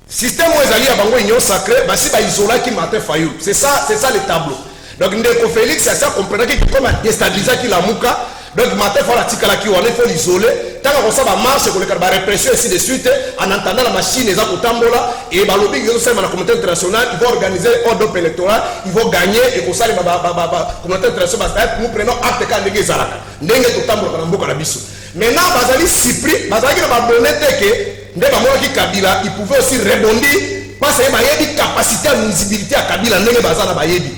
Le système où ils allaient à Bango Union Sacrée, c'est isolé qui m'a fait faillir. C'est ça le tableau. Donc, Ndeko Félix, c'est ça comprendre qu'il comme à déstabiliser qui la mouka. Donc, matin, il faut la tika la qui il faut l'isoler. Tant qu'on ça va marcher, qu'on la répression ainsi de suite, en entendant la machine, les apotambola, et le lobby, la communauté internationale, ils vont organiser un ordre électoral, ils vont gagner, et pour ça, la communauté internationale, nous prenons acte quand les gens n'engagent tout tambola dans la biso. Maintenant, Bazali Sipri, Bazali qui va donner que, Kabila, il pouvait aussi rebondir, parce qu'il y a une capacité à visibilité à Kabila, n'est pas Bazana Bayedi.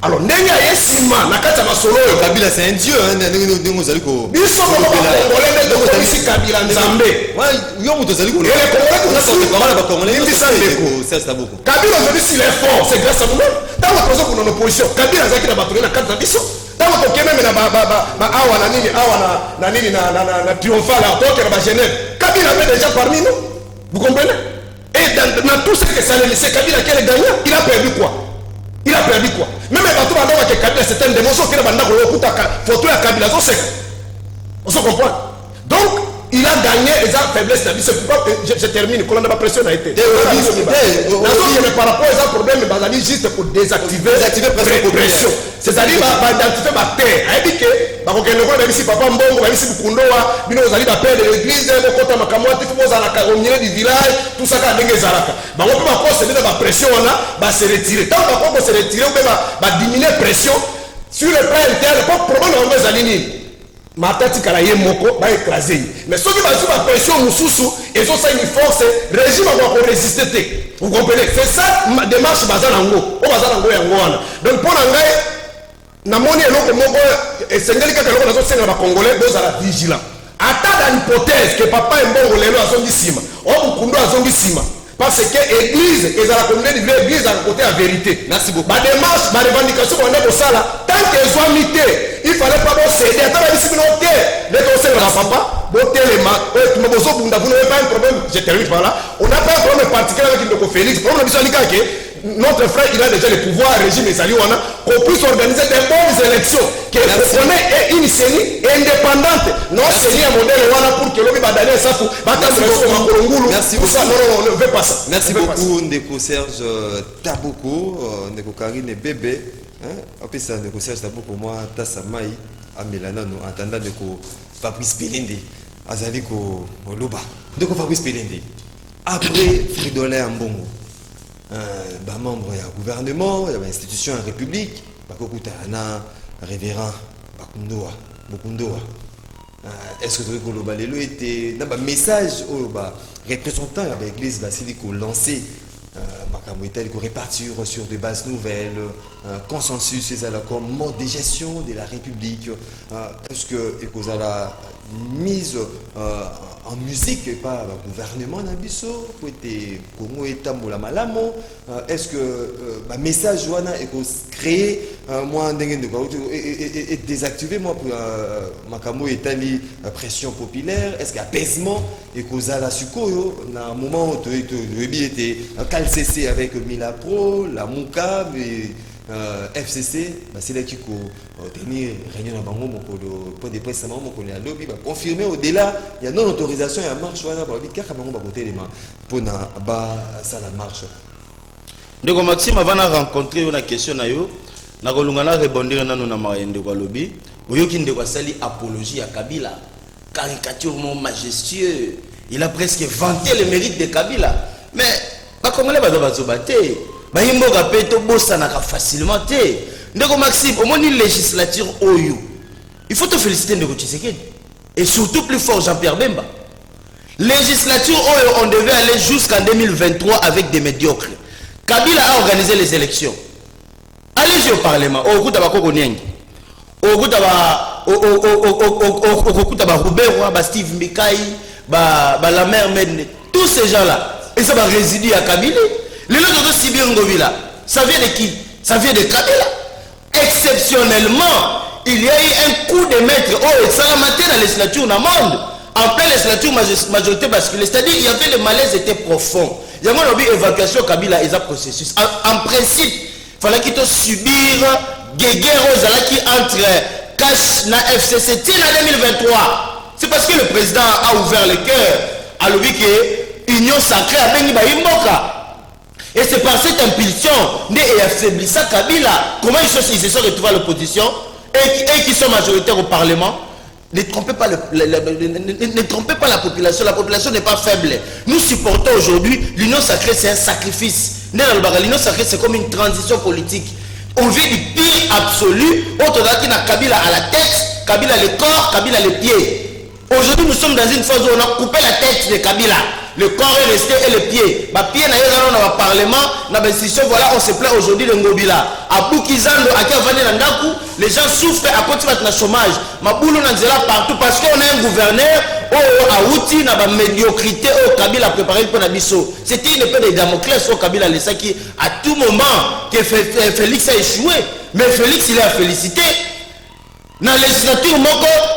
Alors, Nenga Yesima, Nakata Masolo, Kabila c'est un dieu, hein, nous allons go. Biso Congolais de ici Kabila Nzambe. Ouais, yo muto zali go. Et les Congolais, Kabila aujourd'hui s'il est fort, c'est grâce à nous-mêmes. Dans la position pour notre opposition, Kabila Zaki na battu na kata biso. Dans le cas même na awa na nini na triomphal là, donc na Genève. Kabila est déjà parmi nous. Vous comprenez? Et dans tout ce que ça a laissé Kabila qui est gagnant, il a perdu quoi? Il a perdu quoi? Même les bateaux qui Kabila, c'est un démonstration qui est photo à Kabila, on se comprend. Donc, il a gagné et ça faiblesse c'est pourquoi je termine quand on n'a pas pression a été par rapport à ça problème bazali juste pour désactiver pression c'est-à-dire identifier ma terre a dit que ba ko kende ko ba bisi papa mbongo ba bisi bukundoa bino ozali ba père de l'église ko kota makamwati fo bozala ka au milieu du village tout ça ka ndenge zaraka ba ko ba ko c'est ba pression wana ba se retirer tant ba ko se retirer ou ba diminuer pression sur le plan interne pour problème on va zalini matati kala ye moko ba écraser mais ceux qui va sur la pression mususu et ça une force régime va résister vous comprenez c'est ça démarche bazana ngo o bazana ngo yango wana donc pour ngai na moni eloko moko esengeli kaka eloko nazo senga ba congolais bozala vigilant ata dans l'hypothèse que papa mbongo lelo azongi sima o bukundu azongi sima parce que église ezala communauté de l'église à côté la vérité merci beaucoup ba démarche ba revendication on est sala tant que soit mité il fallait pas céder attends la visibilité dès qu'on sait la papa botelema tu me bozo bunda vous n'avez pas un problème je termine par là on n'a pas un problème particulier avec Ndeko Félix problème biso likake notre frère il a déjà le pouvoir régime ezali wana qu'on puisse organiser des bonnes élections que on est une série indépendante non c'est un modèle wana pour que l'homme va donner ça pour merci beaucoup ça non on ne veut pas ça merci beaucoup Ndeko Serge Taboko Ndeko Karine Bébé en plus ça Ndeko Serge Taboko moi tasa mai amelana no entendant Ndeko Fabrice Pelende azali ko loba Ndeko Fabrice Pelende après Fridolin Mbongo bah membre du gouvernement, il y a institution en république, bakokuta na révérend Bukundoa. Est-ce que vous avez lelo était na ba message au ba représentant de l'église basilique lancé makambo etal ko répartir sur des bases nouvelles, consensus c'est la comme mode de gestion de la république. Est-ce que ekozala mise en musique et pas le gouvernement nabiso pour être Congo état mola malamo est-ce que ma message wana est créer moi ndenge ndeko et désactiver moi pour makambo etali pression populaire est-ce qu'apaisement et kozala sukoyo na moment où tu était calcc avec Milapro la Muka FCC c'est là qu'il faut tenir réunion à bango pour des presse maman pour les lobby confirmer au-delà il y a non autorisation il y a marche wana ba bika ka bango ba côté les mains pour na ba ça la marche ndeko Maxime avant de rencontrer une question na yo na kolungana rebondir nanu na maende kwa lobby oyoki ndeko sali apologie à Kabila caricaturement majestueux il a presque vanté le mérite de Kabila mais ba congolais ba bazobaté bayimboka pe to bosanaka facilement te ndeko Maxime au moins une législature oyo il faut te féliciter ndeko Tshisekedi et surtout plus fort Jean-Pierre Bemba législature oyo on devait aller jusqu'en 2023 avec des médiocres Kabila a organisé les élections allez-y au parlement okuta bakoko nyengi okuta ba Robert ba Steve Mikai ba la mère Mende tous ces gens là et ça va résider à Kabila. Les autres de Sibir Ngovila, ça vient de qui? Ça vient de Kabila. Exceptionnellement, il y a eu un coup de maître. Oh, ça l'a maté dans la législature dans le monde. En pleine législature, majorité basculée. C'est-à-dire il y avait le malaise était profond. Il y a une évacuation Kabila et un processus. En principe, il fallait qu'il te subir guerre qui entre cash na FCC en 2023. C'est parce que le président a ouvert le cœur à l'objet que l'Union sacrée a béni Baïmboka. Et c'est par cette impulsion et affaiblissant Kabila, comment ils se sont retrouvés à l'opposition et qui sont majoritaires au Parlement. Ne trompez pas, ne trompez pas la population n'est pas faible. Nous supportons aujourd'hui l'union sacrée, c'est un sacrifice. L'union sacrée, c'est comme une transition politique. On vit du pire absolu, autre qui n'a Kabila à la tête, Kabila le corps, Kabila les pieds. Aujourd'hui, nous sommes dans une phase où on a coupé la tête de Kabila. Le corps est resté et le pied. Ma pied n'a pas dans le parlement, dans l'institution, voilà, on se plaint aujourd'hui de Ngobila. À Boukizando, à Kavane Nandaku, les gens souffrent à cause de notre chômage. Ma boulot n'a partout parce qu'on a un gouverneur, à Outi, n'a pas médiocrité, au Kabila préparé pour Nabiso. C'était une épée de Damoclès au Kabila, les qui à tout moment, que Félix a échoué. Mais Félix, il est à féliciter. Dans la législature,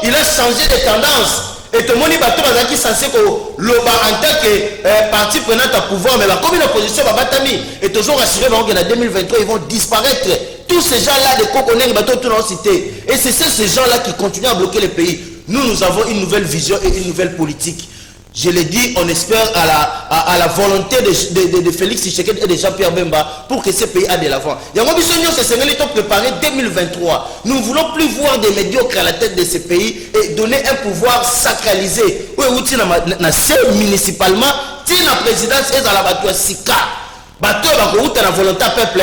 il a changé de tendance. Et tout le monde est censé que l'OBA en tant que parti prenant à pouvoir, mais comme l'opposition va battre, et toujours rassuré qu'en 2023, ils vont disparaître. Tous ces gens-là, de Kokoné, tout dans cité. Et c'est ces gens-là qui continuent à bloquer le pays. nous avons une nouvelle vision et une nouvelle politique. Je l'ai dit, on espère à la volonté de Félix Tshisekedi et de Jean-Pierre Bemba pour que ce pays aille de l'avant. Il y a un besoin de préparer 2023. Nous ne voulons plus voir des médiocres à la tête de ce pays et donner un pouvoir sacralisé. Oui, municipalement, la présidence est dans la bateau Sika. Bateau est la volonté peuple.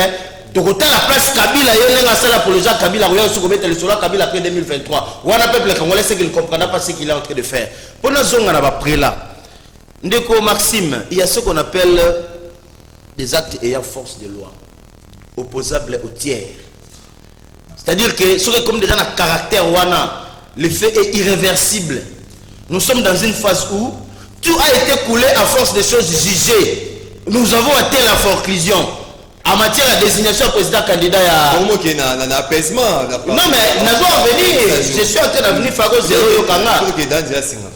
Donc, autant la place Kabila, il y a un pour les gens Kabila, il y a un le solar Kabila après 2023. Ou un peuple congolais, c'est qu'il ne comprend pas ce qu'il est en train de faire. Pour nous, on a pris là. Ndeko Maxime, il y a ce qu'on appelle des actes ayant force de loi, opposables au tiers. C'est-à-dire que, ce comme déjà un caractère wana, le fait est irréversible. Nous sommes dans une phase où tout a été coulé à force de choses jugées. Nous avons atteint la conclusion. En matière de désignation président candidat à... Non mais, je suis en train de venir faire 0 Yokanga.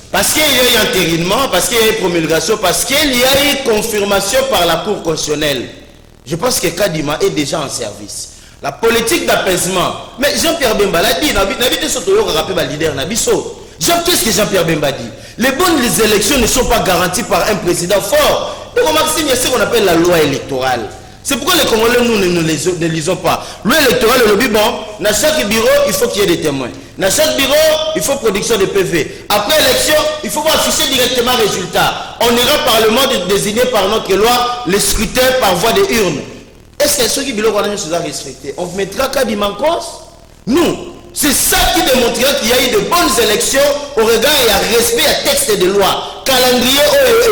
Parce qu'il y a eu entérinement, parce qu'il y a eu promulgation, parce qu'il y a eu confirmation par la Cour constitutionnelle. Je pense que Kadima est déjà en service. La politique d'apaisement. Mais Jean-Pierre Bemba l'a dit, qu'est-ce que Jean-Pierre Bemba dit? Les bonnes élections ne sont pas garanties par un président fort. Donc Maxime, il y a ce qu'on appelle la loi électorale. C'est pourquoi les Congolais, nous ne lisons pas. Loi électorale, le lobby, bon, dans chaque bureau, il faut qu'il y ait des témoins. Dans chaque bureau, il faut production de PV. Après élection, il faut afficher directement le résultat. On ira Parlement désigner par notre loi les scrutins par voie de urne. Est-ce que ceux qui bureau sont respectés? On mettra Kadima en cause? Nous. C'est ça qui démontrera qu'il y a eu de bonnes élections au regard et à respect à texte de loi. Calendrier,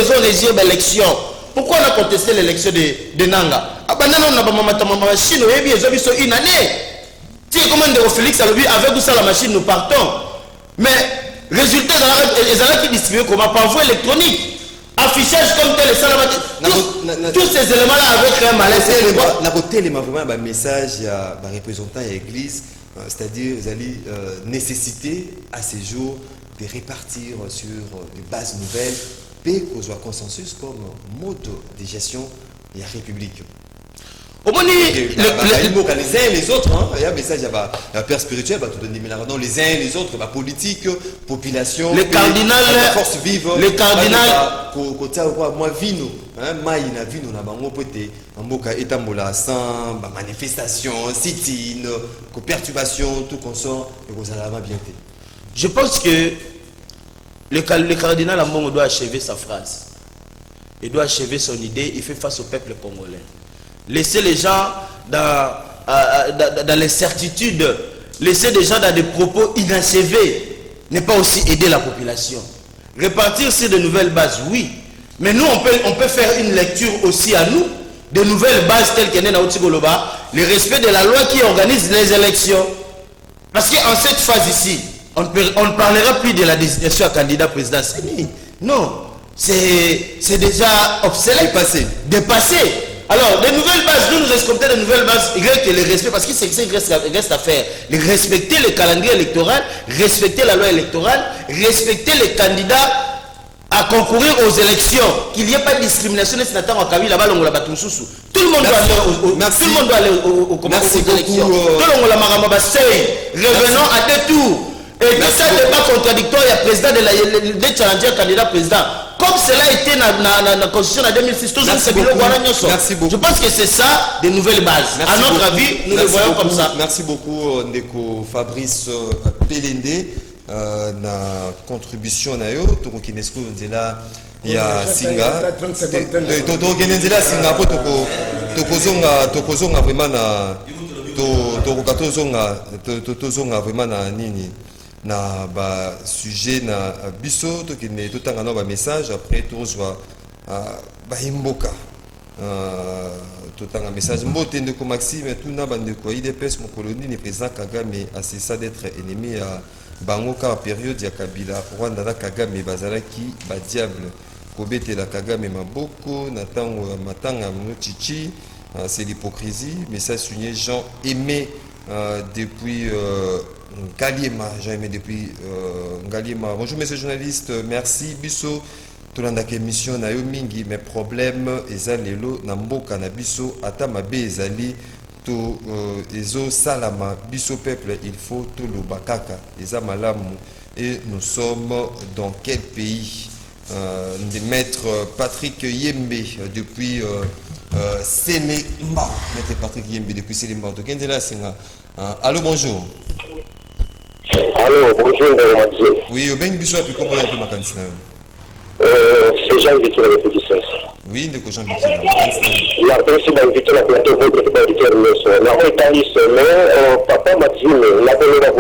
ils ont régir l'élection. Pourquoi on a contesté l'élection de Nanga? Ah ben non, on a pas machine, ils ont une année. Si comment de Félix avec vous ça la machine nous partons. Mais résultat ils ont distribué comment par voie électronique. Affichage comme tel et tous ces éléments là avec un malaise. La côté vraiment un message à représentant de l'église, c'est-à-dire vous allez nécessiter à ces jours de répartir sur des bases nouvelles et qu'on soit consensus comme mode de gestion de la République. Au moins, les uns et les autres, il y a un message à la père spirituelle, les uns et les autres, la politique, population, les cardinals, la force vive, les cardinals, moi vino, maïna vino na bango pote, amboka etambola sans manifestation, sit-in, perturbation, tout consort, et vous allez bien. Je pense que le cardinal Ambongo doit achever sa phrase. Il doit achever son idée, il fait face au peuple congolais. Laisser les gens dans l'incertitude, laisser les gens dans des propos inachevés, n'est pas aussi aider la population. Répartir sur de nouvelles bases, oui. Mais nous, on peut faire une lecture aussi à nous, de nouvelles bases telles que Naouti Goloba, le respect de la loi qui organise les élections. Parce qu'en cette phase ici, on ne parlera plus de la désignation à candidat présidentiel. Non, c'est déjà obsolète. Dépassé. Alors, les nouvelles bases, nous escomptons de nouvelles bases, il y a que le respect, parce que c'est ce qu'il reste à faire. Respecter le calendrier électoral, respecter la loi électorale, respecter les candidats à concourir aux élections. Qu'il n'y ait pas de discrimination, tout le monde doit aller aux élections. Revenons à deux tours. Et tout ça n'est pas contradictoire, il y a président de challenger candidat président. Comme cela a été dans la constitution en 2006, je pense que c'est ça, des nouvelles bases. À notre avis, nous le voyons comme ça. Merci beaucoup, Ndeko Fabrice Pelende. Na contribution na yo to kinesco nzela ya singa to genenzela singa po to kozonga vraiment na to zonga vraiment na nini na ba sujet na biso to kine to tanga na ba message après to zwa ba imboka tout un message mbote ndeko Maxime tout na bandeko IDPS mon colonie ni président Kagame a cessé d'être ennemi à bangoka en période ya Kabila Rwanda na Kagame bazalaki ba diable kobetela Kagame maboko na tango matanga chichi c'est l'hypocrisie message signé Jean Aimé depuis Ngaliema Jean Aimé depuis Ngaliema. Bonjour monsieur journaliste, merci biso tolandaka émission na yo mingi mais problème eza lelo na mboka na biso ata mabe ezali to ezo salama biso peuple il faut toloba kaka eza malamu et nous sommes dans quel pays? De maître Patrick Yembe depuis Sélémba. Maître Patrick Yembe depuis Sélémba. Allô, bonjour. Allô, bonjour, monsieur. Oui, au Ben Bissou, puis comment on a fait ma candidature? C'est Jean Victor de Pédicence. Oui, de Jean Victor. La principale invité la plateau pour le détermination. La rétablisse, mais papa m'a dit, la colère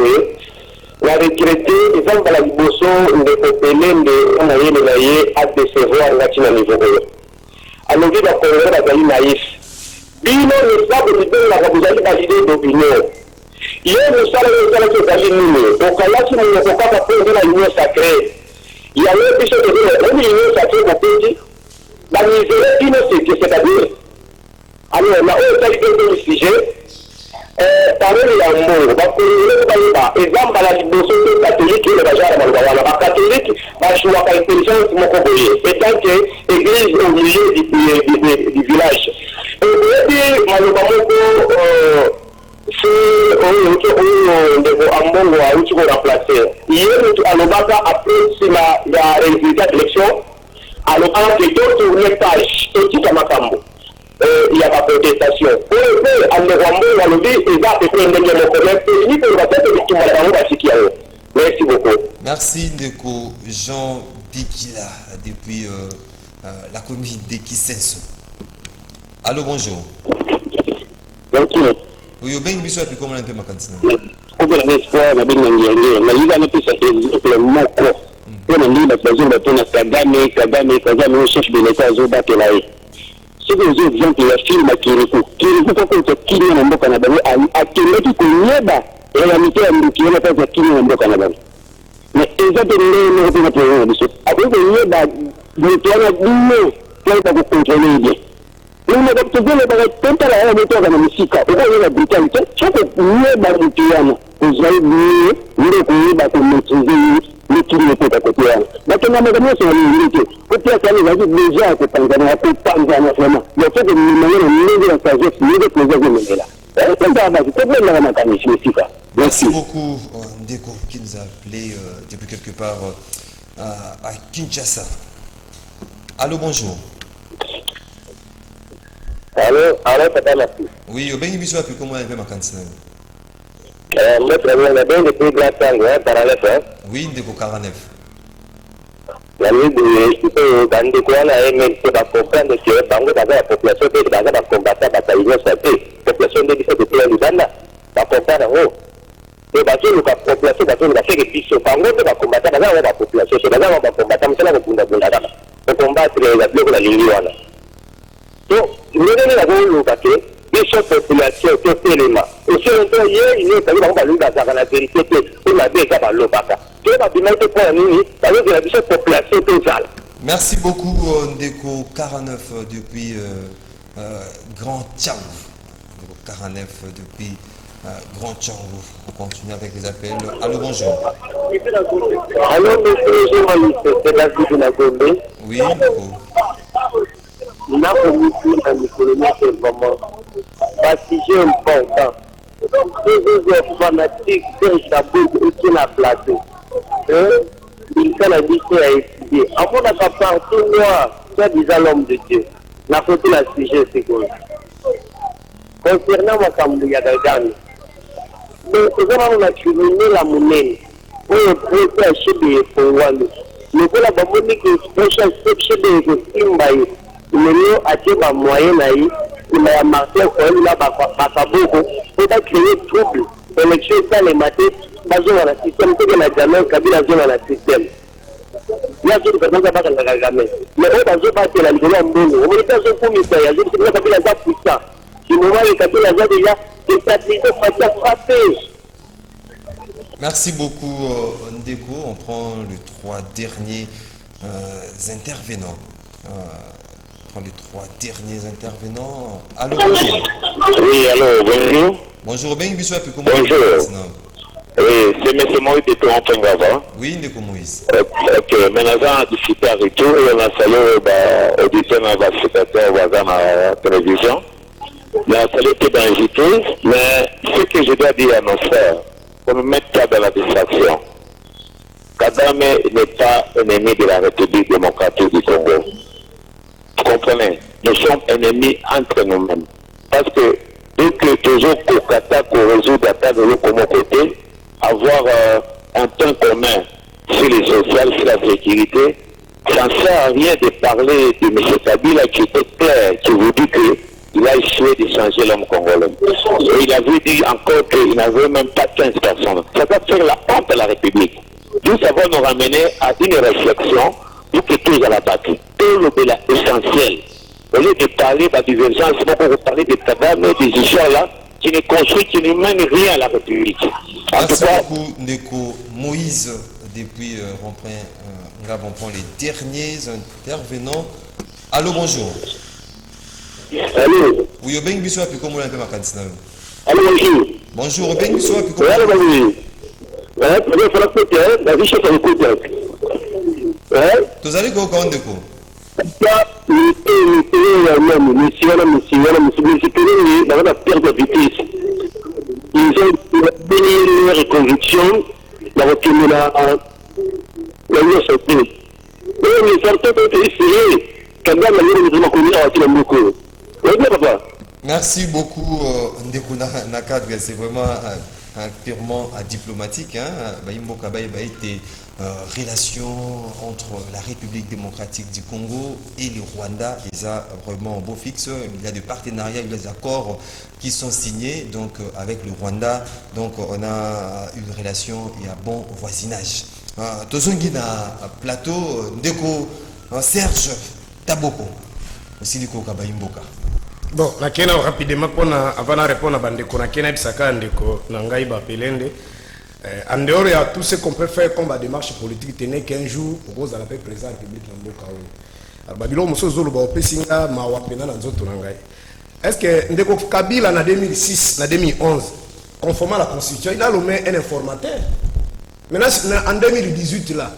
la retraité, ils ont la liboso, de copeler, de naïe, de naïe, à décevoir, la tina niveau. Alors, il va connaître la gaïe naïf. Bino, le sable, vous allez valider d'opinion. Hier, nous sommes les États-Unis. Au Canada, nous ne pouvons pas prendre la lumière sacrée. Il y a un peu de lumière sacrée pour petit. La misère, c'est-à-dire. Alors, on a aussi le sujet. Parole ya mbongo bakolele bayiba ezamba la liboso te catholique le bajara balwana ba catholique ba choix ka intelligence moko boye étant que église au milieu du village et puis maloba moko c'est on de ambongo a uti ko remplacer hier tu alobaka après c'est la résultat d'élection alobaka que d'autres page et tu makambo il y a pas protestation. Pour le fait, à l'Europe, merci beaucoup. Merci Ndeko Jean Bikila depuis la commune de Kisenso. Allô, bonjour. Oui, au Ben Bissou, puis comment on a fait ma candidature? C'est des exemples de la film Kirikou. Kirikou, quand on se quitte dans le Canada, a tenu que Nieba, réalité, qui n'est pas quitte dans le Canada. Mais exactement, nous avons besoin de ça. Après que Nieba, nous avons dit pour contrôler bien. Nous avons besoin de faire tout à l'heure de la musique. Au cours de la brutalité, chaque Nieba, vous avez dit, nous avons maîtriser le qui ne peut pas côté. Maintenant, nous avons sur l'unité. Peut-être que nous avons déjà que Tanzania peut pas nous en faire. Le fait de nous mener une sagesse, nous devons nous aider là. Merci beaucoup, Ndeko, qui nous a appelé depuis quelque part à Kinshasa. Allô, bonjour. Allô, papa, merci. Oui, au Ben Bissou, puis comment on a fait ma candidature? On a bien depuis la Tanzanie, par la fin. Oui, Ndeko 49. La nuit de Bandeko, on a aimé comprendre que Bango, la population de combattre la bataille de santé, la population de l'Uganda, va comprendre en haut. Et la population va faire des bisous. Bango va combattre la population, c'est là va combattre, mais c'est là va combattre la bloc de la ligne. Donc, nous avons la bonne localité. Les populations sont éléments. Et si on peut y aller, il y a la vérité que on a déjà dans le baka. Merci beaucoup, Ndeko 49 depuis Grand Tchao. 49 depuis Grand Tchao. On continue avec les appels. Allô, bonjour. Allô, monsieur, c'est David de la Gombe. Oui, Ndeko. Nous avons c'est vraiment un sujet important. Les fanatiques de Chabou qui n'a placé. Il fait la mission à étudier. Avant d'avoir partout noir, c'est déjà l'homme de Dieu. La photo la sujet, c'est quoi? Concernant ma Kambou Yagagami, on a criminel la monnaie. On a prêté à Chébé et Fouane. Le coup, la babonique est spécial, c'est Chébé et Simbaye. Le a été ma moyenne à y, il a marqué quand il a beaucoup pour créer trouble. L'élection, ça les matés, basé dans le système, que la gamin, Kabila dans le système. Il y a d'autres personnes qui ne sont pas gamin. Mais on a pas la ligne en bon. On est dans un commissaire, il y a d'autres personnes qui ont puissant. Du moment où Kabila a déjà des stabilités frappées. Merci beaucoup, Ndeko. On prend les trois derniers intervenants. Les trois derniers intervenants. Allô, bonjour. Oui, allô, bonjour. Bonjour, Ben Bissou, puis comment bonjour. Oui, c'est M. Moïse de Toronto. Oui, Ndeko Moïse. Ok, maintenant, on a discuté avec tout et on a salué l'auditeur de la secrétaire voisin à la télévision. On a salué tout d'invité, mais ce que je dois dire à nos frères, pour nous mettre ça dans la distraction. Kagame n'est pas ennemi de la République démocratique du Congo. Vous comprenez? Nous sommes ennemis entre nous-mêmes. Parce que dès que toujours Kokata, qu'on résout d'attaque de l'autre côté, avoir un temps commun sur les sociales, sur la sécurité, ça ne sert à rien de parler de M. Kabila qui était clair, qui vous dit qu'il a échoué de changer l'homme congolais. Et il avait dit encore qu'il n'avait même pas 15 personnes. Ça va faire la honte à la République. Nous, ça va nous ramener à une réflexion pour que tous à la bataille. Tout le essentiel. Au lieu de parler de la divergence, il faut parler de Kagame, des histoires là, qui ne construit, qui ne mène rien à la République. En tout Merci cas, beaucoup, Ndeko Moïse. Depuis on prend les derniers intervenants. Allô, bonjour. allô, Oui, Obeng Bisso a pu comment un peu ma candidature. allô, bonjour. Bonjour, Obeng Bisso a pu comment. Allô, bonjour. Il faut la côté, la vie chef à l'écoute. Vous allez quoi quand Ndeko? Ils ont donné leur conviction, la retenue la Union sortie. Mais certains ont essayé, quand même, la Union connu à la Moko. Oui, papa. Merci beaucoup, Ndeko Nakadre. C'est vraiment purement diplomatique. Des relations entre la République démocratique du Congo et le Rwanda. Ils ont vraiment un beau fixe. Il y a des partenariats, il y a des accords qui sont signés donc, avec le Rwanda. Donc on a une relation et un bon voisinage. Tozongi na plateau, Ndeko Serge Taboko. Aussi Ndeko Kabayimboka. Bon, nakena rapidement avant de répondre à Bandeko, nakena bisaka Ndeko Nangai Bapelende. En dehors de tout ce qu'on peut faire comme la démarche politique, tenez qu'un jour, on va appeler président de la République de Mboka. Alors, Babylon, Mousso Zolo, Baopesinga, Mawapena, Nanzoto Nangai. Est-ce que Ndeko Kabila, en 2006, en 2011, conformément à la Constitution, il a nommé un informateur. Maintenant, en 2018, là,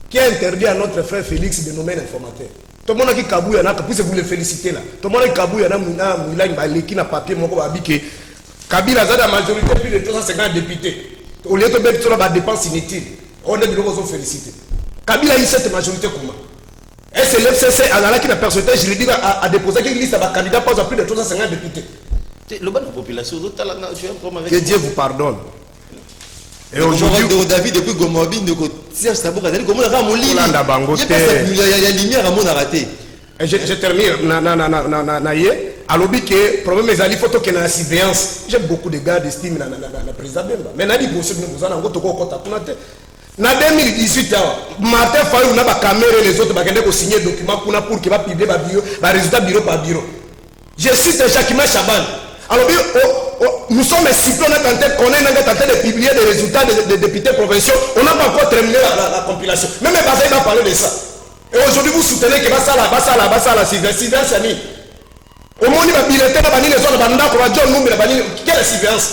qui a interdit à notre frère Félix de nommer un informateur? Tout le monde qui Kabouya, puisque vous le félicitez là. Tout le monde qui Kabouya, qui n'a papier, mon Kabila a la majorité plus de 350 députés. Au lieu de mettre sur la dépense inutile, on est de nouveau félicité. Kabila a eu cette majorité comment? Et c'est l'FCC qui n'a personne juridique à déposer une liste de candidats pas plus de 350 députés. Le ban de population, que Dieu vous pardonne. Et aujourd'hui, David, depuis Gomobi, Serge Taboko, il y a lumière à mon arrêté. Je termine. Alors, le problème est qu'il faut que la surveillance. J'ai beaucoup de gars d'estime dans le président. Mais il y a des possibles que nous avons en 2018, Martin Fayou n'a pas caméra les autres qui ont signé des documents pour qu'ils publient les résultats bureau par bureau. Je cite Jacquemin Chaban. Alors, nous sommes citoyens qu'on est en train de publier les résultats des députés provinciaux. On n'a pas encore terminé la compilation. Même Bazay va parler de ça. Et aujourd'hui, vous soutenez que la surveillance. Au moins, il va bileter les autres quelle surveillance?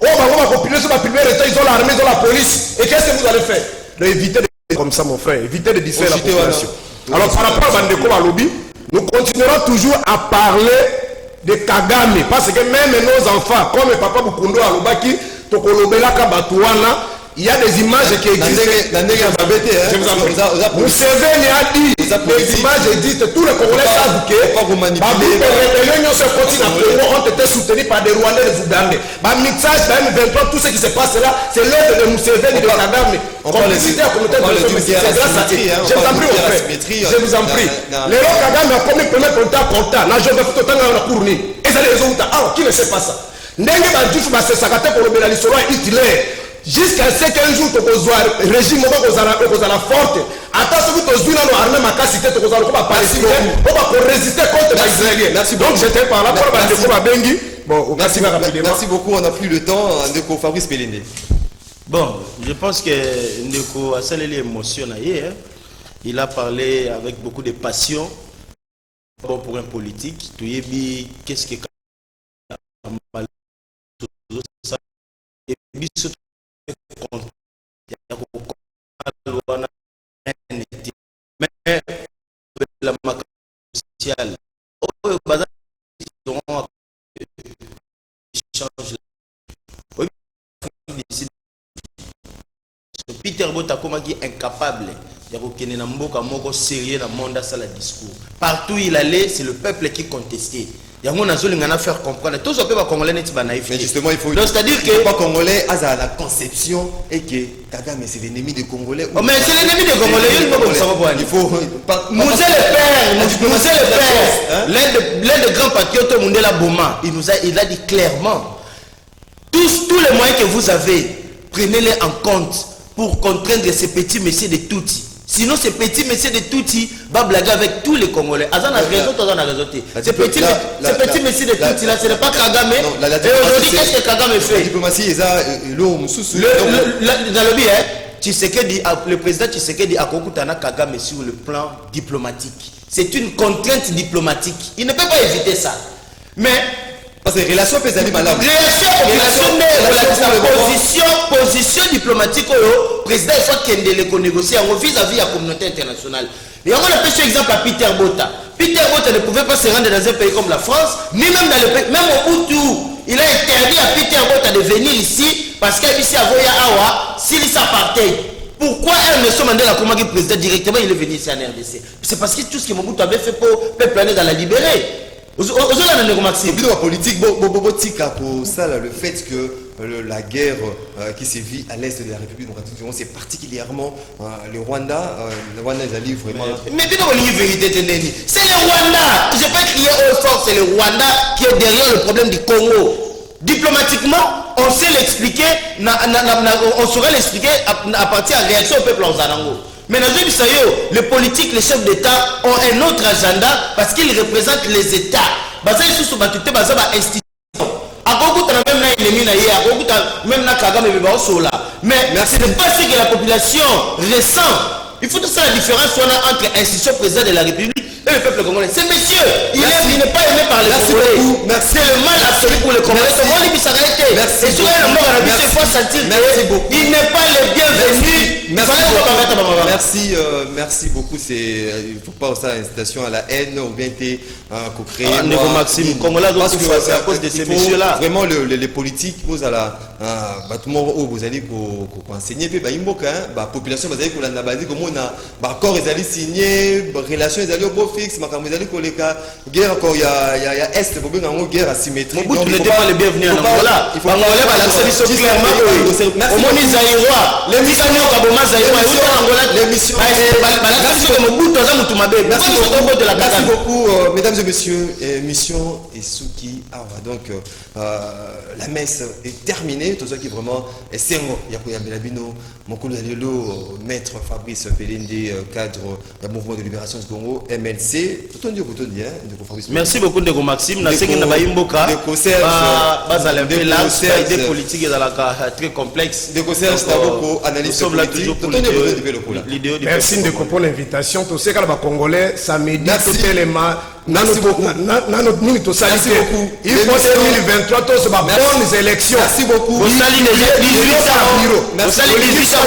On va compiler sur la première état, ils ont l'armée, ils ont la police. Et qu'est-ce que vous allez faire? Éviter de comme ça, mon frère. Éviter de distraire la population. Alors, par rapport à Bandeko Balobi, nous continuerons toujours à parler de Kagame. Parce que même nos enfants, comme Papa Bukundo Alobaki, Tokolobela Kabatouana, il y a des images qui existent. Je vous en prie. Museveni a dit, les images existent, tous les Congolais savent que les rébellions se continuent ont été soutenues par des Rwandais et des Ougandais. Mixage, M23, tout ce qui se passe là, c'est l'œuvre de Museveni de Kagame. Complicité à communauté de c'est grâce à eux. Je vous en prie, mon frère. Je vous en prie. Les gens Kagame a commis le premier contact. La jeune fille totale dans la cournie. Et ça les résultats. Ah, qui ne sait pas ça? Ndenge Bandjouf va se saccater pour le Bénalisolo et Hitler. Jusqu'à ce qu'un jour, tu le régime la forte. Attends, ce que tu as dans l'armée, ma capacité, tu vas résister contre les Israéliens. Donc, j'étais par là pour Bengi. Bon, merci beaucoup, on n'a plus le temps. Ndeko Fabrice Pelende. Bon, je pense que Ndeko a salé l'émotion. Il a parlé avec beaucoup de passion. Bon, pour un politique, tu y es qu'est-ce que mais la maquette sociale Peter Botakoma qui incarne capable. Il y a un mboka moko sérieux dans le monde ça le discours. Partout où il allait, c'est le peuple qui contestait. Il y a un faire comprendre. Tous les peuples congolais n'est pas naïf. Mais justement, il faut. Donc c'est-à-dire que les Congolais a la conception et que Kagame c'est l'ennemi des Congolais. Oh, mais c'est l'ennemi des Congolais. Il faut. Nous le père, l'un des grands patriotes Mundela Boma, il a dit clairement, tous les moyens que vous avez, prenez-les en compte pour contraindre ces petits messieurs de Tutsi. Sinon, ces petits messieurs de Tutsi va blaguer avec tous les Congolais. Azan a raison, Azan a raison. Ces petits messieurs de Tutsi là, ce n'est pas Kagame. Et aujourd'hui, qu'est-ce que Kagame fait? La diplomatie, c'est l'eau, dans le bien, le président Tshisekedi a Kokutana Kagame sur le plan diplomatique. C'est une contrainte diplomatique. Il ne peut pas éviter ça. Mais parce que relation pesali malade. Position diplomatique au président il faut qu'il négocier vis-à-vis de la communauté internationale. Et on a pris exemple à Peter Botha. Peter Botha ne pouvait pas se rendre dans un pays comme la France, ni même dans le pays, même au Hutu. Il a interdit à Peter Botha de venir ici parce qu'il ici à Voya Awa, s'il s'appartait. Pourquoi Nelson Mandela comme président directement il est venu ici en RDC? C'est parce que tout ce que Mobutu avait fait pour le peuple dans la libérer. La politique, le fait que la guerre qui se vit à l'est de la République démocratique du Congo, c'est particulièrement le Rwanda. Le Rwanda est allé vraiment. Mais bien vérité, c'est le Rwanda. Je peux crier au fort, c'est le Rwanda qui est derrière le problème du Congo. Diplomatiquement, on sait l'expliquer, on saurait l'expliquer à partir de la réaction au peuple en Zanango. Mais dans les politiques, les chefs d'État ont un autre agenda parce qu'ils représentent les États. Mais ce n'est pas ce que la population ressent. Il faut que ça la différence entre l'institution présidente de la République et le peuple congolais. C'est monsieur, il n'est pas aimé par les Congolais. C'est le mal absolu pour les Congolais. Il n'est pas le bienvenu. Merci beaucoup. Il ne faut pas aussi incitation à la haine ou bien créer. Maxime, Congolais, c'est à cause de ces messieurs-là. Vraiment, les politiques, vous allez enseigner, la population, vous allez accord, ils allaient signer, relations, ils allaient au beau fixe, ils allaient colléga, guerre encore, il y a Est, il y a une guerre asymétrique. Donc, il n'était pas le bienvenu en Angola. Il faut enlever la solution clairement. Au moins, ils aillent l'émission merci beaucoup, mesdames et messieurs. Émission Esuki Awa. Donc, la messe est terminée. Tout ça qui est vraiment c'est mon maître Fabrice Pelende, cadre du mouvement de libération du Congo, MLC. Merci beaucoup, Ndeko Maxime. Des politiques très complexes. Merci Ndeko pour l'invitation. Tous ces Congolais, samedi, tout élément. Merci beaucoup. Il faut 2023, tous ces bonnes élections. Merci beaucoup. Vous salue les 18 ans. Vous salue les 18 ans.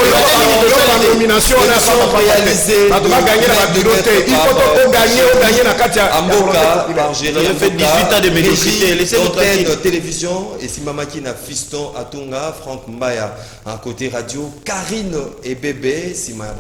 La nomination, on a pas réalisé. On va gagner la bibliothèque. Il faut gagner la Katia. Amboka, par Géry. Fait 18 ans de médiocrité. Laissez-nous tranquille. Télévision, et Simamaki na Fiston Atunga, Franck Mbaya, à côté radio, Karine et Bébé, Simaya.